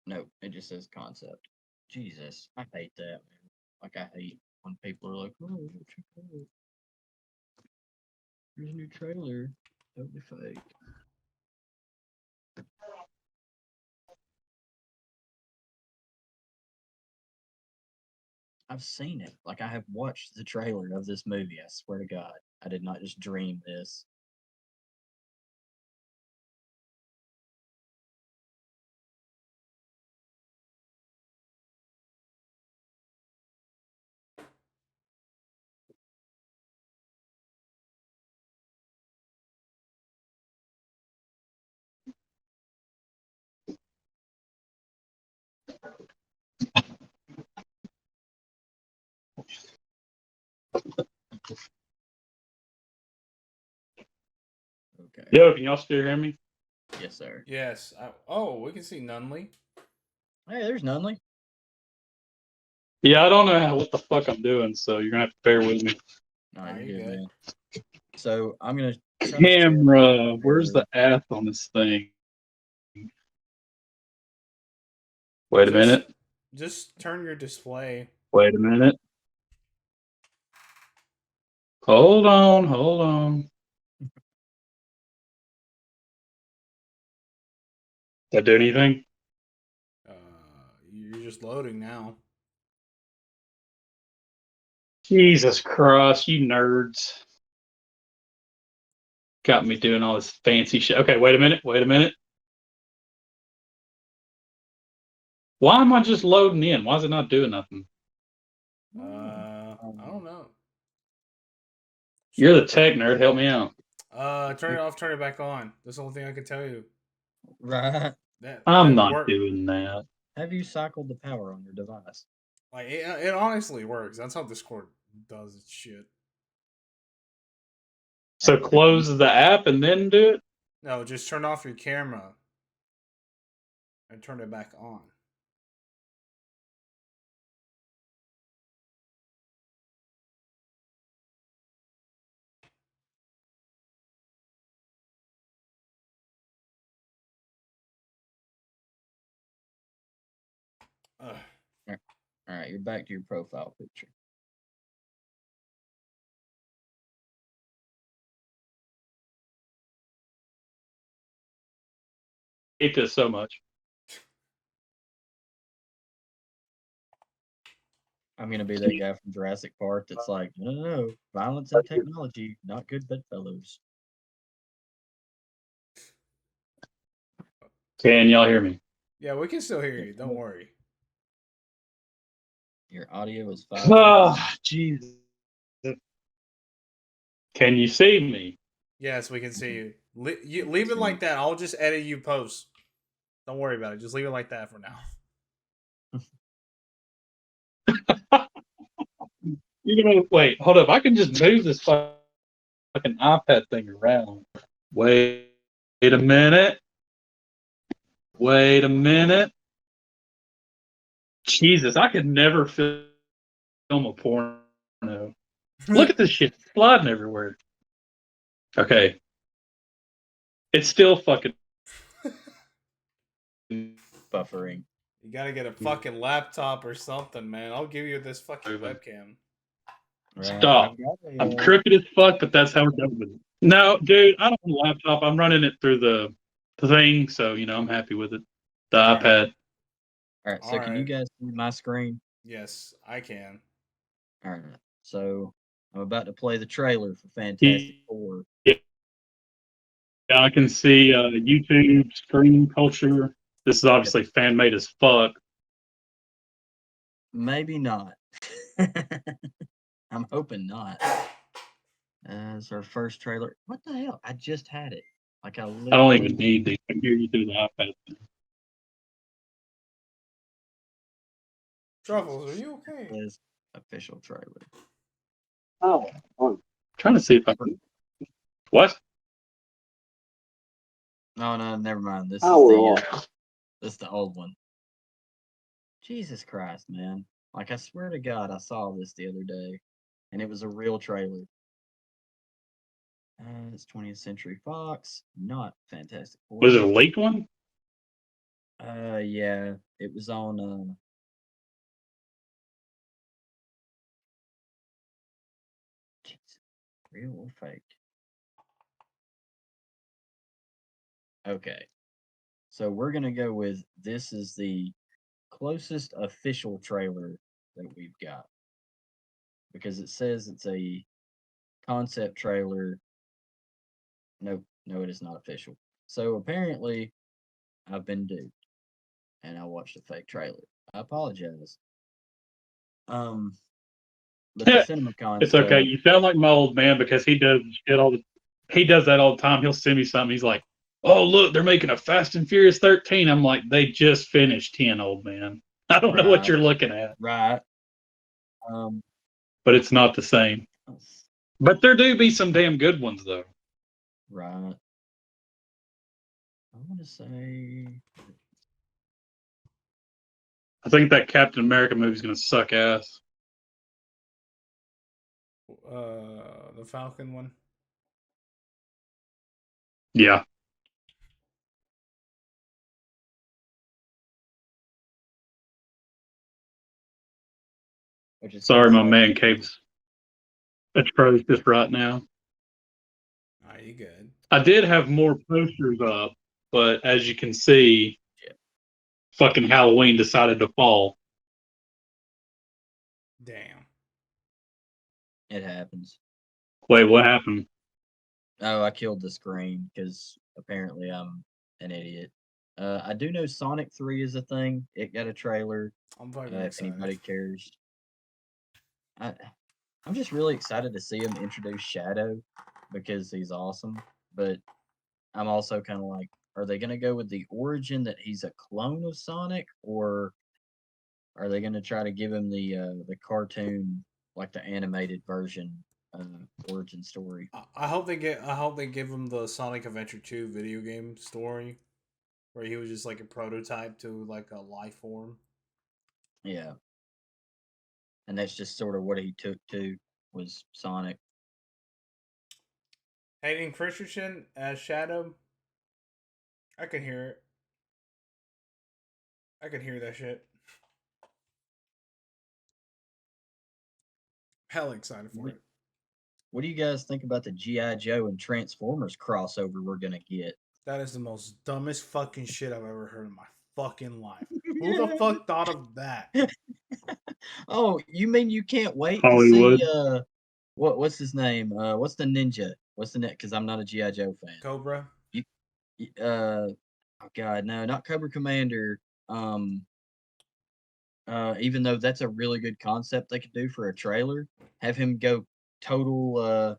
No, it just says concept. Jesus, I hate that, man. Like I hate when people are like, "Oh, check it out. Here's a new trailer." Totally fake. I've seen it. Like I have watched the trailer of this movie. I swear to God, I did not just dream this. Okay. Yo, can y'all still hear me? Yes, sir. Yes. We can see Nunley. Hey, there's Nunley. Yeah, I don't know what the fuck I'm doing, so you're gonna have to bear with me. No, Nah, you're you good, good. man. So I'm gonna try to share Camera, my where's trailer. the app on this thing? Wait a Just, minute. just turn your display. Wait a minute. Hold on. Did I do anything? Uh, you're just loading now. Jesus Christ, you nerds. Got me doing all this fancy shit. Okay, wait a minute. Why am I just loading in? Why is it not doing nothing? I don't know. You're the tech nerd. Help me out. Turn it off. Turn it back on. That's the only thing I can tell you. Right. I'm That not work. doing that. Have you cycled the power on your device? Like it honestly works. That's how Discord does its shit. So close the app and then do it? No, just turn off your camera and turn it back on. Ugh. All right, you're back to your profile picture. I hate this so much. I'm gonna be that guy from Jurassic Park that's like, no, violence and technology, not good bedfellows. Can y'all hear me? Yeah, we can still hear you. Don't worry. Your audio is 5. Oh, Jesus. Can you see me? Yes, we can see you. You can leave it see like you. that. I'll just edit you post. Don't worry about it. Just leave it like that for now. You're gonna wait. Hold up. I can just move this fucking iPad thing around. Wait a minute. Wait a minute. Jesus, I could never film a porno. Look at this shit sliding everywhere. Okay. It's still fucking Buffering. You gotta get a fucking laptop or something, man. I'll give you this fucking moving. webcam. Right. Stop. I've got I'm crooked as fuck, but that's how we're going with it. No, dude, I don't have a laptop. I'm running it through the thing, so I'm happy with it. The iPad. All right. So All can you right. guys see my screen? Yes, I can. All right. So I'm about to play the trailer for Fantastic Four. Yeah, I can see YouTube screen culture. This is obviously fan made as fuck. Maybe not. I'm hoping not. It's our first trailer. What the hell? I just had it. Like I I don't literally even need to hear you through the iPad. Truffles, are you okay? says official trailer. Oh, I'm trying to see if I can. What? No, never mind. This Oh, is the old one. Jesus Christ, man! Like I swear to God, I saw this the other day, and it was a real trailer. It's 20th Century Fox, not Fantastic Four. Was it a leaked one? Yeah, it was on. Real or fake? Okay, so we're gonna go with this is the closest official trailer that we've got because it says it's a concept trailer. No, it is not official. So apparently, I've been duped, and I watched a fake trailer. I apologize. But the CinemaCon It's okay. stuff, You sound like my old man because he does shit all the. He does that all the time. He'll send me something. He's like, "Oh, look, they're making a Fast and Furious 13." I'm like, "They just finished 10, old man. I don't know what right, you're looking at, right. Um, but it's not the same. But there do be some damn good ones though. right. I want to say, I think that Captain America movie's gonna suck ass. The Falcon one. Yeah. which is Sorry, gonna my say, man cave's atrocious right now. Are you good? I did have more posters up, but as you can see, yeah, fucking Halloween decided to fall. Damn. it happens. Wait, what happened? Oh, I killed the screen because apparently I'm an idiot. I do know Sonic 3 is a thing. It got a trailer. I'm fucking If excited. anybody cares, I I'm just really excited to see him introduce Shadow because he's awesome. But I'm also kind of like, are they going to go with the origin that he's a clone of Sonic, or are they going to try to give him the cartoon, like the animated version origin story? I hope they get. I hope they give him the Sonic Adventure 2 video game story, where he was just like a prototype to like a life form. Yeah, and that's just sort of what he took to was Sonic. Hayden Christensen as Shadow. I can hear it. I can hear that shit. Hell excited for What, it. what do you guys think about the GI Joe and Transformers crossover we're gonna get? That is the most dumbest fucking shit I've ever heard in my fucking life. Who the fuck thought of that? Oh, you mean you can't wait to see Hollywood. what's his name? What's the ninja? What's the net? Because I'm not a GI Joe fan. Cobra? You, oh God, no, not Cobra Commander. Even though that's a really good concept they could do for a trailer, have him go total,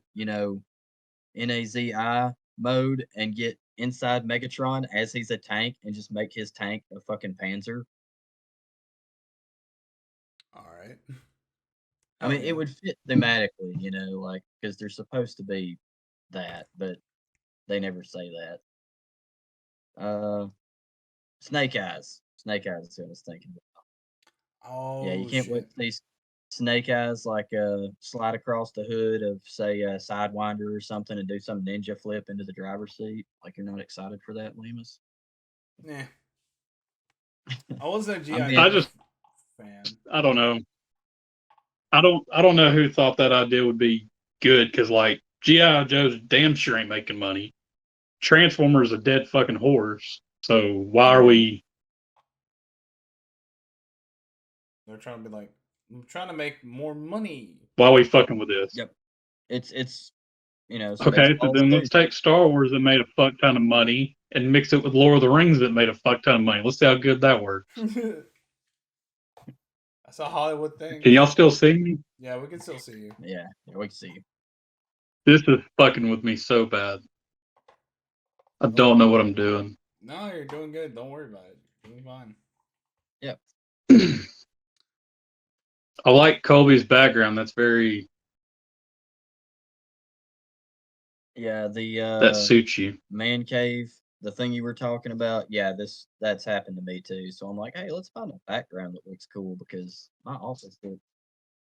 NAZI mode and get inside Megatron as he's a tank and just make his tank a fucking Panzer. All right. I mean, Hell it yeah. would fit thematically, like because they're supposed to be that, but they never say that. Snake Eyes. Snake Eyes is what I was thinking about. Yeah, you Oh can't wait shit. to see Snake Eyes slide across the hood of say a Sidewinder or something and do some ninja flip into the driver's seat. Like you're not excited for that, Lemus? Yeah. I wasn't a I'm GI being I Joe just, fan. I don't know. I don't know who thought that idea would be good because like GI Joe's damn sure ain't making money. Transformers a dead fucking horse. So why are Mhm. we? They're trying to be like, I'm trying to make more money. Why are we fucking with this? Yep. It's Okay, so Spaceballs then too. let's take Star Wars that made a fuck ton of money and mix it with Lord of the Rings that made a fuck ton of money. Let's see how good that works. That's a Hollywood thing. Can y'all still see me? Yeah, we can still see you. Yeah, we can see. This is fucking with me so bad. I Don't don't worry. know what I'm doing. No, you're doing good. Don't worry about it. You're doing fine. Yep. I like Colby's background. That's very Yeah, that the suits you. man cave, the thing you were talking about. Yeah, that's happened to me too. So I'm like, hey, let's find a background that looks cool because my office looks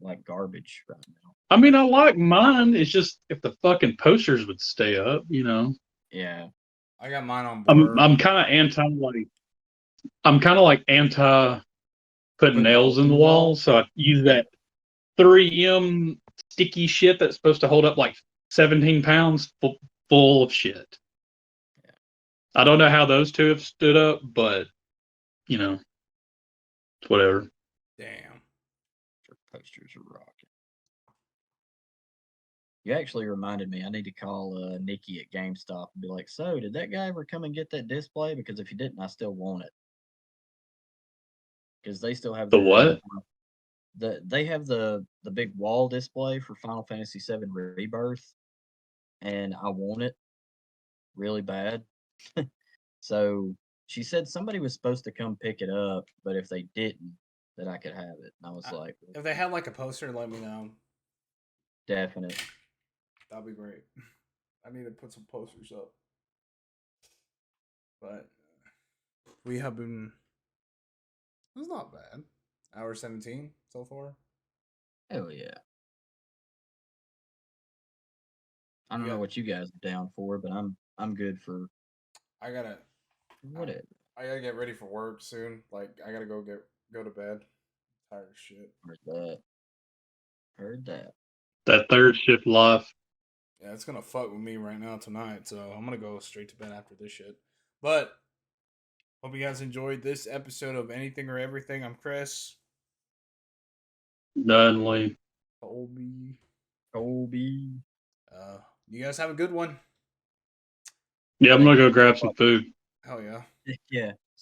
like garbage right now. I mean, I like mine. It's just if the fucking posters would stay up, Yeah. I got mine on I'm blur. I'm kind of anti like I'm kind of like anti putting Put nails nails in in the the wall. wall. So I use Yeah. that 3M sticky shit that's supposed to hold up like 17 pounds full of shit. Yeah. I don't know how those two have stood up, but you know, it's whatever. Damn. Your posters are rocking. You actually reminded me. I need to call Nikki at GameStop and be like, "So, did that guy ever come and get that display? Because if he didn't, I still want it. Because they still have The their what? they have the big wall display for Final Fantasy VII Rebirth, and I want it really bad. So she said somebody was supposed to come pick it up, but if they didn't, that I could have it. And I was like, If they had like a poster, let me know. definite. That'd be great. I need to put some posters up. But we have been. It's not bad. Hour 17 so far. Hell yeah. I You don't know got. what you guys are down for, but I'm good for I gotta. I, whatever. I gotta get ready for work soon. Like I gotta go to bed. Tired of shit. Heard that. Heard that. That third shift life. Yeah, it's gonna fuck with me right now tonight. So I'm gonna go straight to bed after this shit. But hope you guys enjoyed this episode of Anything or Everything. I'm Chris. Dudley. Colby. Colby. You guys have a good one. Yeah, I'm Thank gonna you go for grab some food. Hell yeah. yeah.